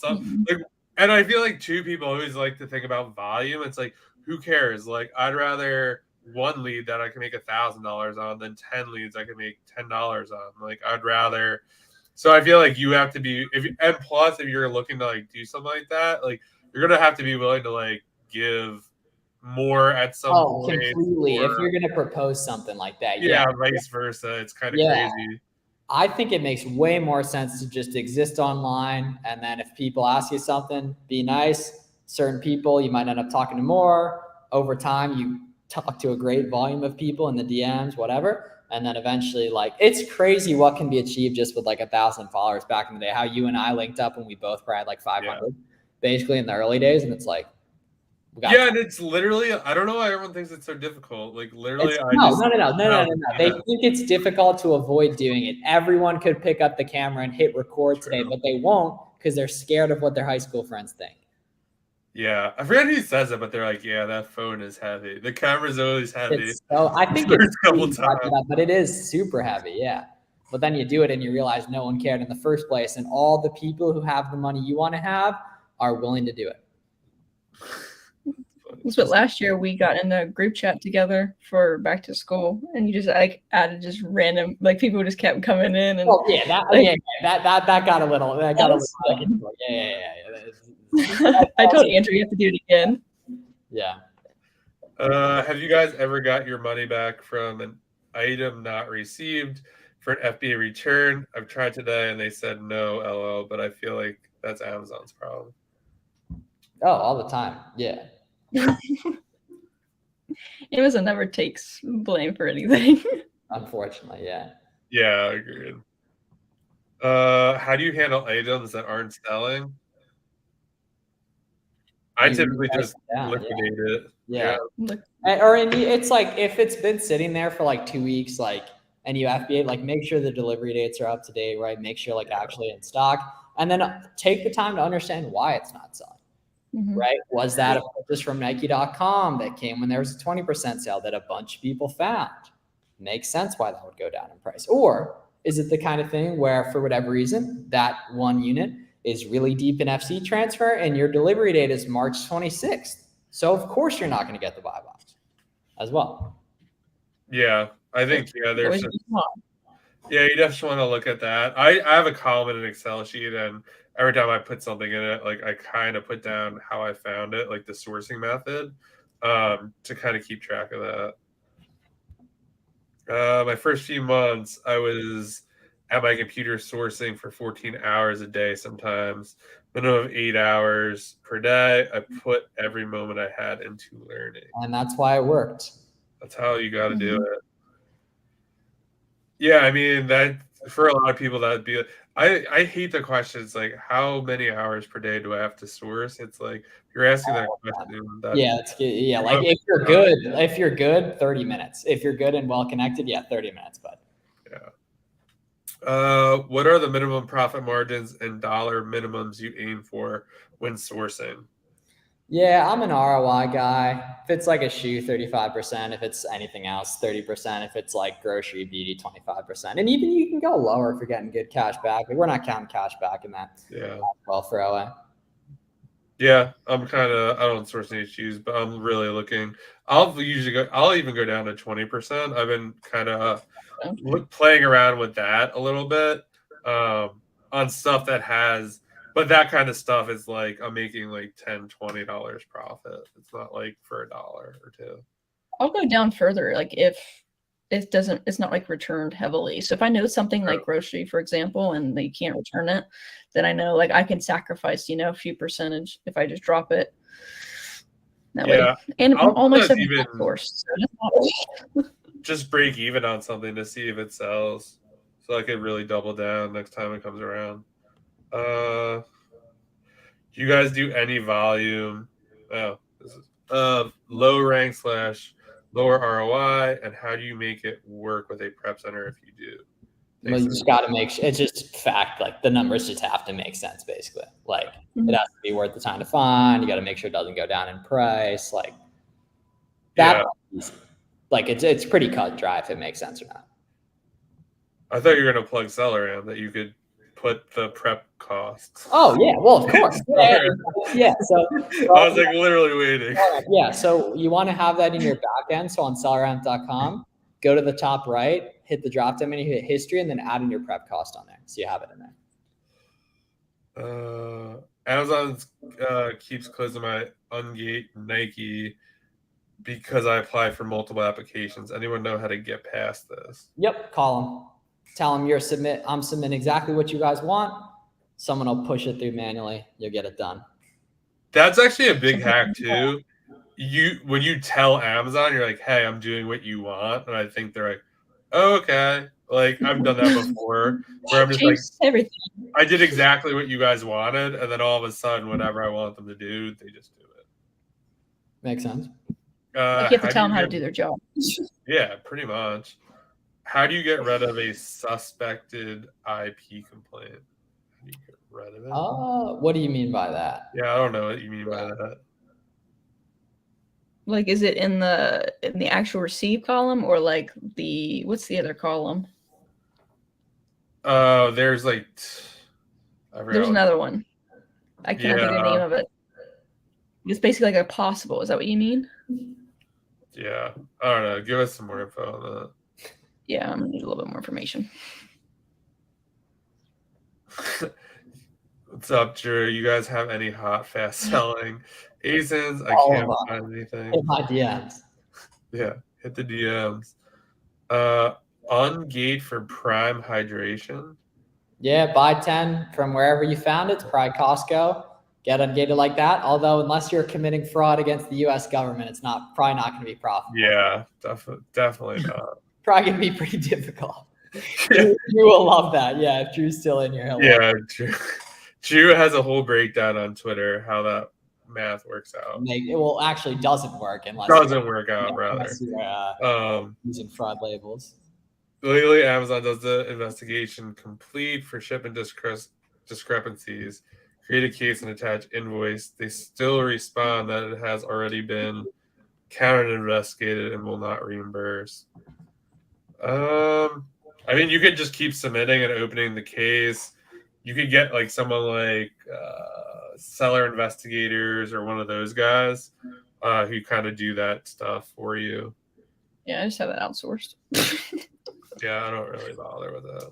and I feel like too, people always like to think about volume. It's like, who cares? Like, I'd rather one lead that I can make $1,000 on than 10 leads I can make $10 on. Like, I'd rather. So I feel like you have to be, and plus if you're looking to like do something like that, like you're gonna have to be willing to like give more at some point. Completely. If you're gonna propose something like that, vice versa. It's kind of crazy. I think it makes way more sense to just exist online, and then if people ask you something, be nice. Certain people you might end up talking to more. Over time, you talk to a great volume of people in the DMs, whatever. And then eventually, like, it's crazy what can be achieved just with like 1,000 followers back in the day. How you and I linked up when we both had like 500 basically in the early days. And it's like, and it's literally, I don't know why everyone thinks it's so difficult. Like literally, no. They think it's difficult to avoid doing it. Everyone could pick up the camera and hit record today, but they won't because they're scared of what their high school friends think. Yeah, I forget who says it, but they're like, yeah, that phone is heavy. The camera's always heavy. So I think it's a couple times, but it is super heavy, yeah. But then you do it and you realize no one cared in the first place, and all the people who have the money you want to have are willing to do it. So last year we got in a group chat together for back to school, and you just like added just random, like people just kept coming in, and that got a little. I told Andrew you have to do it again. Yeah. Have you guys ever got your money back from an item not received for an FBA return? I've tried today and they said no, LO, but I feel like that's Amazon's problem. Oh, all the time. Yeah. Amazon never takes blame for anything. Unfortunately, yeah. Yeah, agreed. How do you handle items that aren't selling? I typically just liquidate it. Yeah. Or it's like if it's been sitting there for like 2 weeks, like, and you FBA, like make sure the delivery dates are up to date, right? Make sure like actually in stock, and then take the time to understand why it's not selling. Mm-hmm. Right? Was that a purchase from Nike.com that came when there was a 20% sale that a bunch of people found? Makes sense why that would go down in price. Or is it the kind of thing where for whatever reason, that one unit is really deep in FC transfer and your delivery date is March 26th. So of course you're not going to get the buy box as well. Yeah, I think, there's you just want to look at that. I have a column in an Excel sheet, and every time I put something in it, like I kind of put down how I found it, like the sourcing method, to kind of keep track of that. My first few months, I was at my computer sourcing for 14 hours a day sometimes, minimum of 8 hours per day. I put every moment I had into learning. And that's why it worked. That's how you got to do it. Yeah, I mean, that for a lot of people, that'd be, I hate the questions like, how many hours per day do I have to source? It's like, you're asking that question. Like if you're good, 30 minutes. If you're good and well connected, 30 minutes, but. What are the minimum profit margins and dollar minimums you aim for when sourcing? Yeah, I'm an ROI guy. If it's like a shoe, 35%. If it's anything else, 30%. If it's like grocery, beauty, 25%. And even you can go lower if you're getting good cash back. Like, we're not counting cash back in that. Yeah. Well, throwaway. Yeah, I don't source any shoes, but I'm really looking. I'll even go down to 20%. I've been kind of playing around with that a little bit on stuff but that kind of stuff is like I'm making like $10-$20 profit. It's not like for $1 or $2. I'll go down further. Like if it's not like returned heavily. So if I know something like grocery, for example, and they can't return it, then I know like I can sacrifice, a few percentage if I just drop it. That way. And all my stuff is sourced. So just break even on something to see if it sells, so I could really double down next time it comes around. Do you guys do any volume? Oh, this is low rank / lower ROI, and how do you make it work with a prep center if you do? Well, you just got to make sure it's just fact. Like the numbers just have to make sense, basically. Like it has to be worth the time to find. You got to make sure it doesn't go down in price. Like that. Yeah. Like it's pretty cut and dry if it makes sense or not. I thought you were gonna plug Celeran that you could put the prep costs. Oh yeah, well of course. Yeah. So I was like literally waiting. Yeah. So you want to have that in your back end. So on Celeran.com, go to the top right, hit the drop down menu, hit history, and then add in your prep cost on there. So you have it in there. Amazon keeps closing my Ungate Nike because I applied for multiple applications. Anyone know how to get past this? Yep, call them. Tell them I'm submitting exactly what you guys want. Someone will push it through manually. You'll get it done. That's actually a big hack too. When you tell Amazon, you're like, hey, I'm doing what you want. And I think they're like, oh, okay. Like I've done that before where I'm just like, everything. I did exactly what you guys wanted. And then all of a sudden, whatever I want them to do, they just do it. Makes sense. You have to tell them how to do their job. Yeah, pretty much. How do you get rid of a suspected IP complaint? How do you get rid of it? What do you mean by that? Yeah, I don't know what you mean by that. Like, is it in the actual receive column or like what's the other column? There's like there's another one. I can't think of the name of it. It's basically like a possible. Is that what you mean? Yeah, I don't know. Give us some more info on that. Yeah, I'm gonna need a little bit more information. What's up, Drew? You guys have any hot, fast-selling ASINs? I can't find anything. Hit my DMs. Yeah, hit the DMs. Ungate for Prime Hydration. Yeah, buy 10 from wherever you found it. It's probably Costco. Get ungated like that. Although, unless you're committing fraud against the U.S. government, it's probably not going to be profitable. Yeah, definitely not. Probably going to be pretty difficult. Drew will love that. Yeah, if Drew's still in here. Yeah, Drew has a whole breakdown on Twitter how that math works out. It actually doesn't work unless using fraud labels. Lately, Amazon does the investigation complete for shipment discrepancies. Create a case and attach invoice. They still respond that it has already been counted and investigated and will not reimburse. I mean, you could just keep submitting and opening the case. You could get like someone like seller investigators or one of those guys who kind of do that stuff for you. Yeah, I just have that outsourced. Yeah, I don't really bother with that.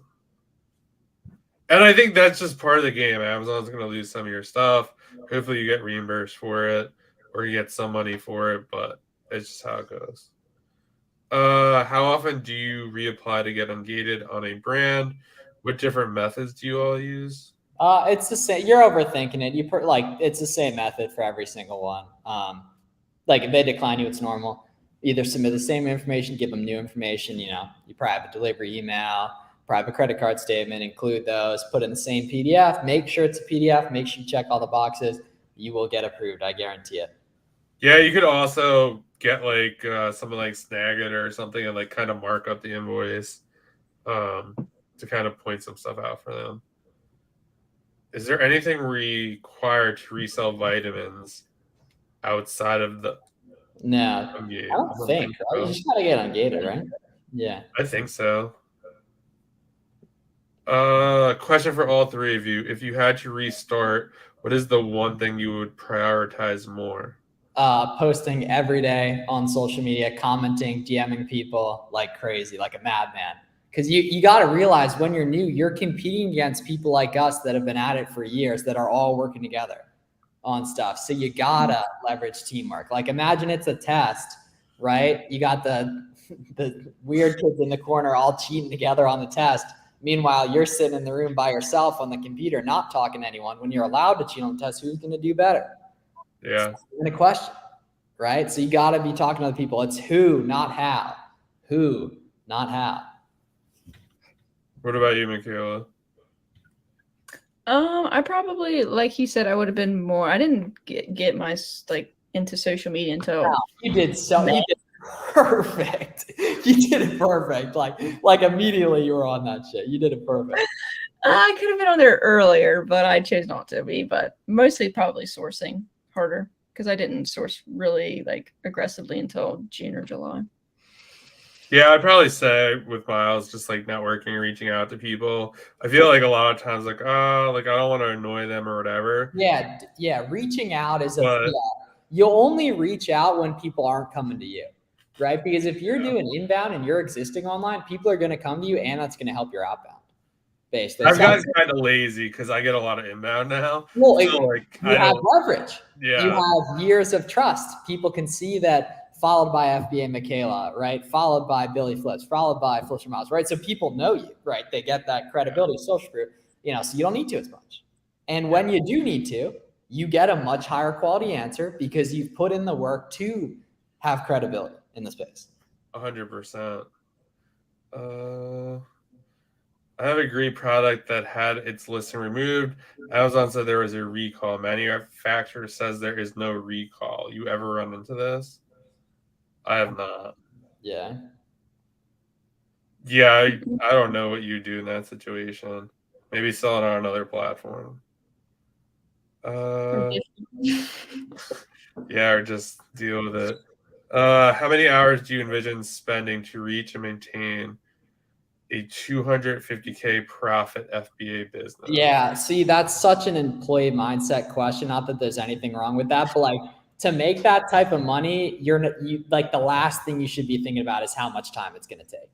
And I think that's just part of the game. Amazon's going to lose some of your stuff. Hopefully you get reimbursed for it or you get some money for it, but it's just how it goes. How often do you reapply to get ungated on a brand? What different methods do you all use? It's the same. You're overthinking it. It's the same method for every single one. Like if they decline you, it's normal. Either submit the same information, give them new information. You probably have a delivery email, private credit card statement, include those, put in the same PDF, make sure it's a PDF, make sure you check all the boxes. You will get approved. I guarantee it. Yeah, you could also get something like Snagit or something and like kind of mark up the invoice. to kind of point some stuff out for them. Is there anything required to resell vitamins outside of the? No, I don't think. Right? You just gotta get ungated, right? Yeah, I think so. Question for all three of you: if you had to restart, what is the one thing you would prioritize more? Posting every day on social media, commenting, DMing people like crazy, like a madman. Because you got to realize when you're new, you're competing against people like us that have been at it for years that are all working together on stuff. So you gotta leverage teamwork. Like imagine it's a test, right? You got the weird kids in the corner all cheating together on the test. Meanwhile, you're sitting in the room by yourself on the computer, not talking to anyone. When you're allowed to cheat on the test, who's going to do better? Yeah. It's not a question, right? So you got to be talking to other people. It's who, not how. Who, not how. What about you, Makayla? I probably, like he said, I would have been more. I didn't get my like into social media until you did perfect. You did it perfect. Like immediately you were on that shit. You did it perfect. I could have been on there earlier, but I chose not to be. But mostly probably sourcing harder because I didn't source really like aggressively until June or July. Yeah, I'd probably say with Miles, just like networking, reaching out to people. I feel like a lot of times, like, oh, like I don't want to annoy them or whatever. Yeah. Reaching out is you'll only reach out when people aren't coming to you, right? Because if you're doing inbound and you're existing online, people are going to come to you, and that's going to help your outbound. Basically, I've gotten kind of lazy because I get a lot of inbound now. Well, so like you have leverage. Yeah, you have years of trust. People can see that. Followed by FBAMakayla, right? Followed by Billy Flips, followed by Flips for Miles, right? So people know you, right? They get that credibility, social group, so you don't need to as much. And when you do need to, you get a much higher quality answer because you've put in the work to have credibility in the space. 100%. I have a great product that had its listing removed. Amazon said there was a recall. Manufacturer says there is no recall. You ever run into this? I have not. Yeah. Yeah, I don't know what you do in that situation. Maybe sell it on another platform. Yeah, or just deal with it. How many hours do you envision spending to reach and maintain a 250K profit FBA business? Yeah, see, that's such an employee mindset question. Not that there's anything wrong with that, but like to make that type of money, you like the last thing you should be thinking about is how much time it's going to take.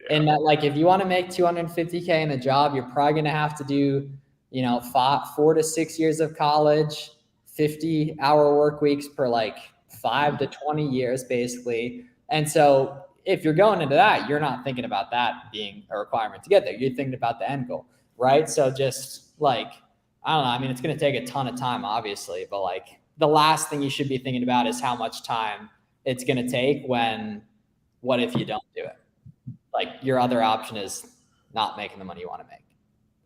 Yeah. And that, like, if you want to make 250K in a job, you're probably going to have to do, 4 to 6 years of college, 50-hour work weeks per like 5 to 20 years, basically. And so if you're going into that, you're not thinking about that being a requirement to get there. You're thinking about the end goal, right? So just like, I don't know. I mean, it's going to take a ton of time, obviously, but like the last thing you should be thinking about is how much time it's going to take what if you don't do it? Like your other option is not making the money you want to make,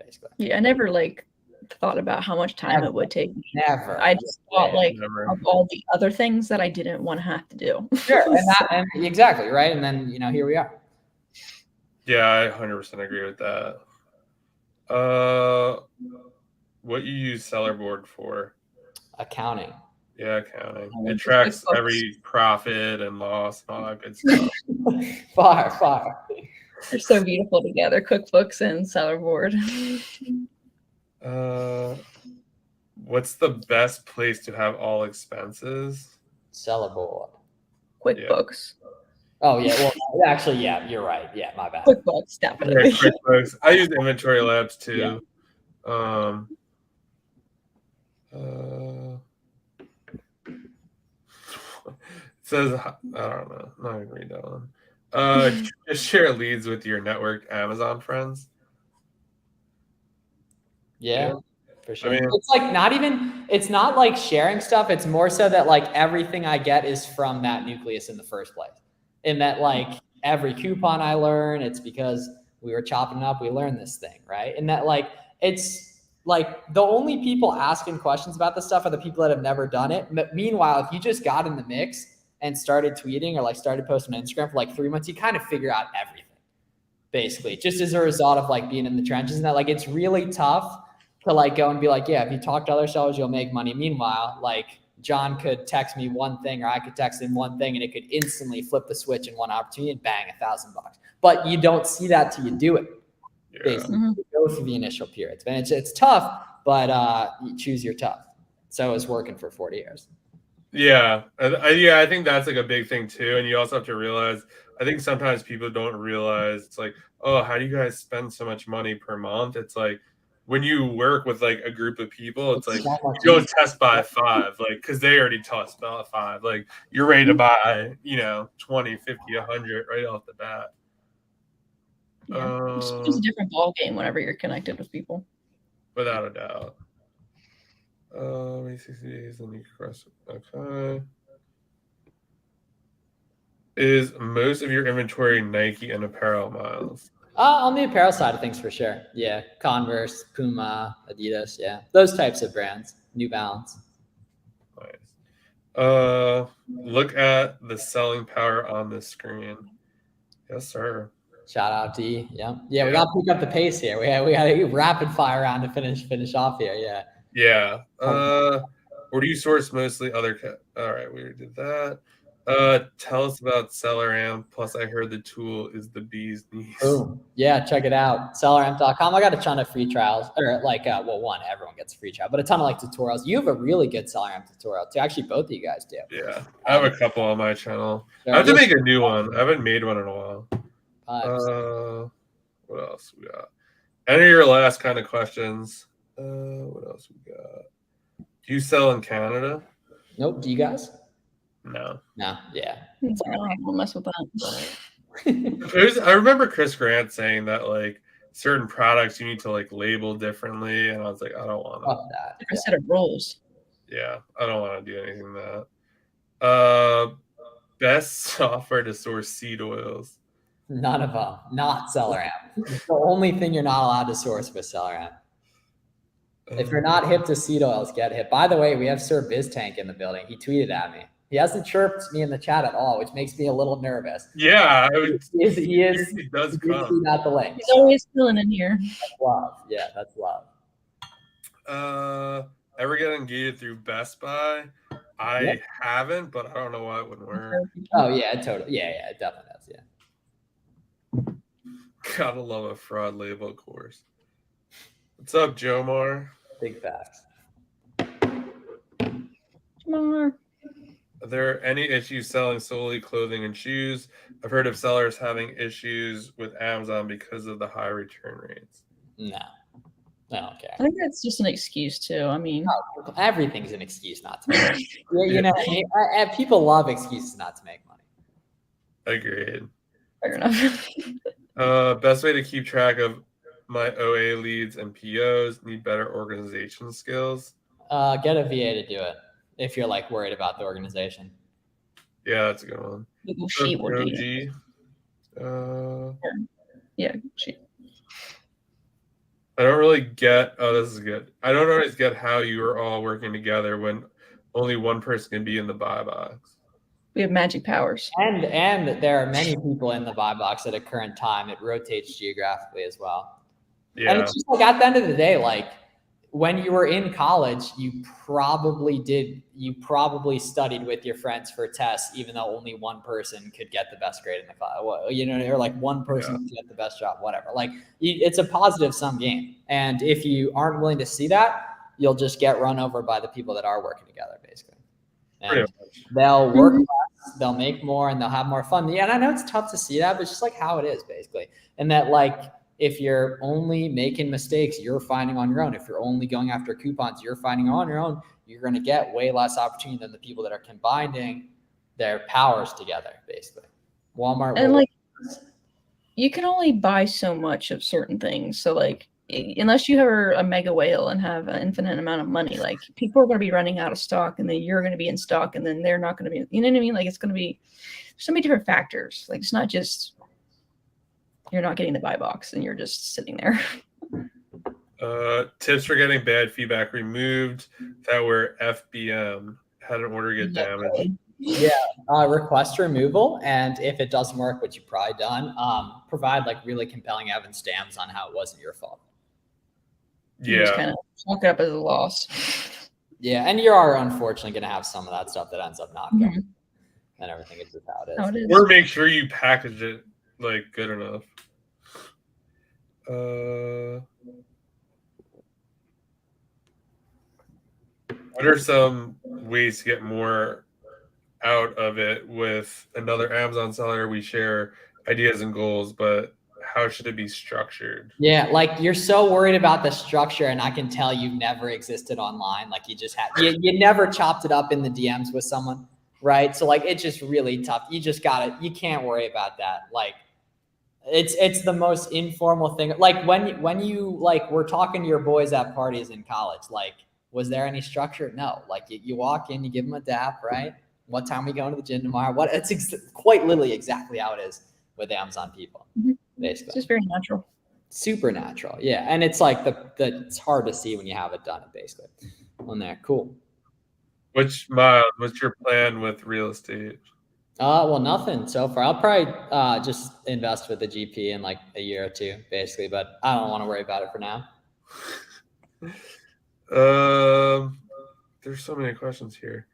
basically. Yeah, I never like thought about how much time it would take. Never. I just thought of all the other things that I didn't want to have to do. Sure, and exactly, right? And then, here we are. Yeah, I 100% agree with that. What you use Seller Board for? Accounting. Yeah, accounting. It tracks every profit and loss and all that good stuff. Fire. They're so beautiful together, QuickBooks and Seller Board. What's the best place to have all expenses? Seller Board. QuickBooks. Yeah. Oh, yeah. Well, actually, yeah, you're right. Yeah, my bad. QuickBooks, definitely. Yeah, QuickBooks. I use Inventory Labs too. Yeah. It says, I don't know. I'm not going to read that one. Just share leads with your network Amazon friends. Yeah, for sure. I mean, it's like it's not like sharing stuff. It's more so that like everything I get is from that nucleus in the first place. And that like every coupon I learn, it's because we were chopping up, we learned this thing, right? And that like, it's like the only people asking questions about this stuff are the people that have never done it. But meanwhile, if you just got in the mix and started tweeting or like started posting on Instagram for like 3 months, you kind of figure out everything, basically, just as a result of like being in the trenches and that. Like it's really tough to like go and be like, yeah, if you talk to other sellers, you'll make money. Meanwhile, like John could text me one thing or I could text him one thing and it could instantly flip the switch in one opportunity and bang, $1,000. But you don't see that till you do it. Basically, you go through the initial periods. And it's tough, but you choose your tough. So it's working for 40 years. Yeah. I think that's like a big thing too. And you also have to realize, I think sometimes people don't realize it's like, oh, how do you guys spend so much money per month? It's like when you work with like a group of people, it's like so you don't test by 5, like because they already test by 5. Like you're ready to buy, 20, 50, 100 right off the bat. Yeah. It's just a different ball game whenever you're connected with people. Without a doubt. 60 days, then you cross. Okay. Is most of your inventory Nike and apparel, Miles? On the apparel side of things, for sure. Yeah, Converse, Puma, Adidas. Yeah, those types of brands. New Balance. Nice. Look at the selling power on the screen. Yes, sir. Shout out to you. Yeah. We got to pick up the pace here. We got to rapid fire round to finish off here. Yeah. Yeah. Or do you source mostly other? All right, we already did that. Tell us about SellerAmp. Plus, I heard the tool is the bee's knees. Oh, yeah, check it out. SellerAmp.com. I got a ton of free trials, or like, one, everyone gets a free trial, but a ton of like tutorials. You have a really good SellerAmp tutorial too. Actually, both of you guys do. Yeah, I have a couple on my channel. I have to make a new one. I haven't made one in a while. What else we got? Any of your last kind of questions? What else we got? Do you sell in Canada? Nope. Do you guys? No. Yeah. We'll mess with that. I remember Chris Grant saying that like certain products you need to like label differently, and I was like, I don't want that. Different set of rules. Yeah, I don't want to do anything that. Best software to source seed oils. None of them. Not SellerAmp. It's the only thing you're not allowed to source with SellerAmp. If you're not hip to seed oils, get hip. By the way, we have Sir BizTank in the building. He tweeted at me. He hasn't chirped me in the chat at all, which makes me a little nervous. Yeah, he does come. Not the link. He's always filling in here. That's love. Yeah, that's love. Ever get engaged through Best Buy? I haven't, but I don't know why it wouldn't work. Oh yeah, totally. Yeah, it definitely does. Yeah. Gotta love a fraud label course. What's up, Jomar? Big facts. Jomar. Are there any issues selling solely clothing and shoes? I've heard of sellers having issues with Amazon because of the high return rates. No. Okay. I think that's just an excuse too. I mean, everything's an excuse not to make money. People love excuses not to make money. Agreed. Fair enough. Best way to keep track of my OA leads and POs. Need better organization skills. Get a VA to do it if you're like worried about the organization. Yeah, that's a good one. Google Sheet would be. Yeah, Sheet. I don't really get. Oh, this is good. I don't always get how you are all working together when only one person can be in the buy box. We have magic powers, and there are many people in the buy box at a current time. It rotates geographically as well. Yeah, and it's just like at the end of the day, like when you were in college, you probably studied with your friends for tests, even though only one person could get the best grade in the class, or like one person could get the best job, whatever. Like it's a positive sum game. And if you aren't willing to see that, you'll just get run over by the people that are working together, basically. And they'll work less, they'll make more, and they'll have more fun. Yeah, and I know it's tough to see that, but it's just like how it is, basically. And that like, if you're only making mistakes, you're finding on your own. If you're only going after coupons, you're finding on your own. You're going to get way less opportunity than the people that are combining their powers together, basically. Walmart. And like, you can only buy so much of certain things. So like, unless you are a mega whale and have an infinite amount of money, like people are going to be running out of stock, and then you're going to be in stock, and then they're not going to be. You know what I mean? Like it's going to be so many different factors. Like it's not just. You're not getting the buy box and you're just sitting there. Tips for getting bad feedback removed that were FBM. Had an order get damaged. Request removal, and if it doesn't work, which you've probably done, provide like really compelling evidence to Amazon how it wasn't your fault. You just kind of chalk it up as a loss. Yeah, and you are unfortunately going to have some of that stuff that ends up not going, and everything is just how it is. Or make sure you package it like good enough. What are some ways to get more out of it with another Amazon seller? We share ideas and goals, but how should it be structured? Yeah, like you're so worried about the structure, and I can tell you've never existed online. Like you just had, you never chopped it up in the DMs with someone, right? So like it's just really tough. You just you can't worry about that. Like it's the most informal thing. Like when you like were talking to your boys at parties in college, like was there any structure? No. Like you walk in, you give them a dap, right? What time are we going to the gym tomorrow? It's quite literally exactly how it is with Amazon people. Basically. It's just very natural. Super natural. Yeah. And it's like it's hard to see when you have it done basically on there. Cool. What's your plan with real estate? Well, nothing so far. I'll probably just invest with the GP in like a year or two, basically, but I don't want to worry about it for now. There's so many questions here.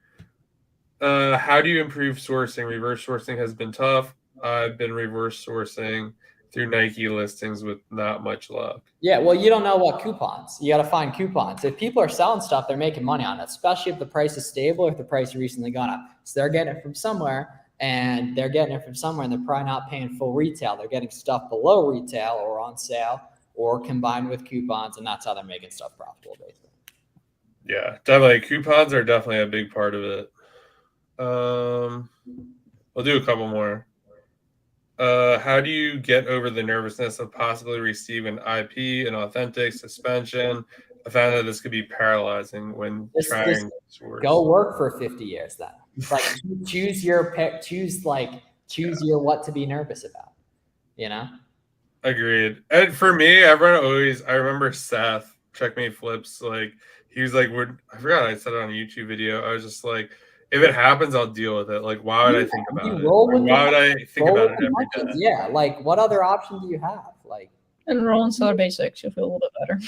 How do you improve sourcing? Reverse sourcing has been tough. I've been reverse sourcing through Nike listings with not much luck. Yeah, well, you don't know what coupons. You got to find coupons. If people are selling stuff, they're making money on it, especially if the price is stable, if the price recently gone up. So they're getting it from somewhere, and they're probably not paying full retail. They're getting stuff below retail or on sale or combined with coupons, and that's how they're making stuff profitable, basically. Yeah, definitely. Coupons are definitely a big part of it. I'll do a couple more. How do you get over the nervousness of possibly receiving IP and authentic suspension? I found that this could be paralyzing when trying to source. Go work for 50 years then. Like choose your pick, choose your what to be nervous about, you know? Agreed. And for me, I remember Seth, Checkmate Flips, like he was like, I forgot I said it on a YouTube video. I was just like, if it happens, I'll deal with it. Like, why would I think about it? Why would I think about it every day? Yeah, like what other option do you have? Like enroll in Seller Basics, you'll feel a little bit better.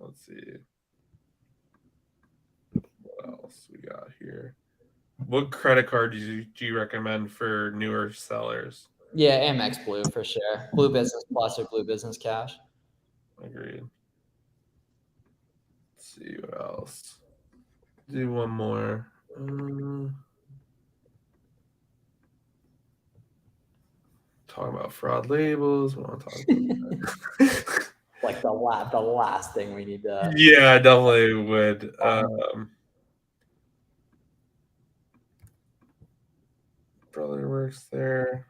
Let's see. What else we got here? What credit card do you recommend for newer sellers? Yeah, Amex Blue for sure. Blue Business Plus or Blue Business Cash. Agreed. Let's see what else. Do one more. Talking about fraud labels. We want to talk about like the last thing we need to. Yeah, I definitely would. Brother works there.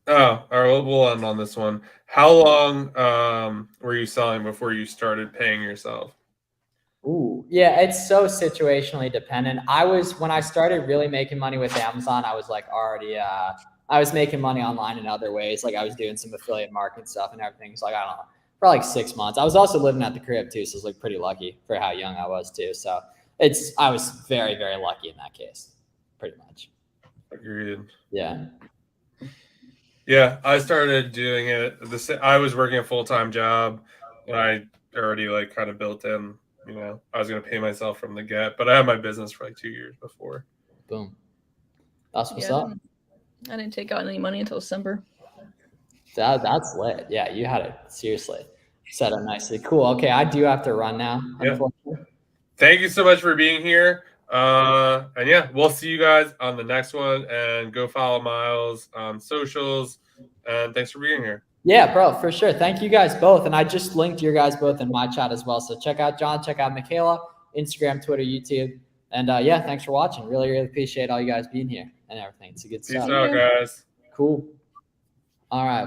Oh, all right. We'll end on this one. How long were you selling before you started paying yourself? Ooh, yeah, it's so situationally dependent. When I started really making money with Amazon, I was like already, I was making money online in other ways. Like I was doing some affiliate marketing stuff and everything. So like, I don't know, for like 6 months. I was also living at the crib too. So I was like pretty lucky for how young I was too. So I was very, very lucky in that case, pretty much. Agreed. Yeah. Yeah, I started doing it. I was working a full-time job, and I already like kind of built in, I was going to pay myself from the get, but I had my business for like 2 years before. Boom. That's what's up. I didn't take out any money until December. That's lit. Yeah, you had it seriously set up nicely. Cool. Okay, I do have to run now. Yeah. Thank you so much for being here. And yeah, we'll see you guys on the next one, and go follow Miles on socials, and thanks for being here. Yeah, bro, for sure. Thank you guys both. And I just linked your guys both in my chat as well. So check out John, check out Makayla, Instagram, Twitter, YouTube. And yeah, thanks for watching. Really, really appreciate all you guys being here and everything. It's a good stuff. Peace out, guys. Cool. All right.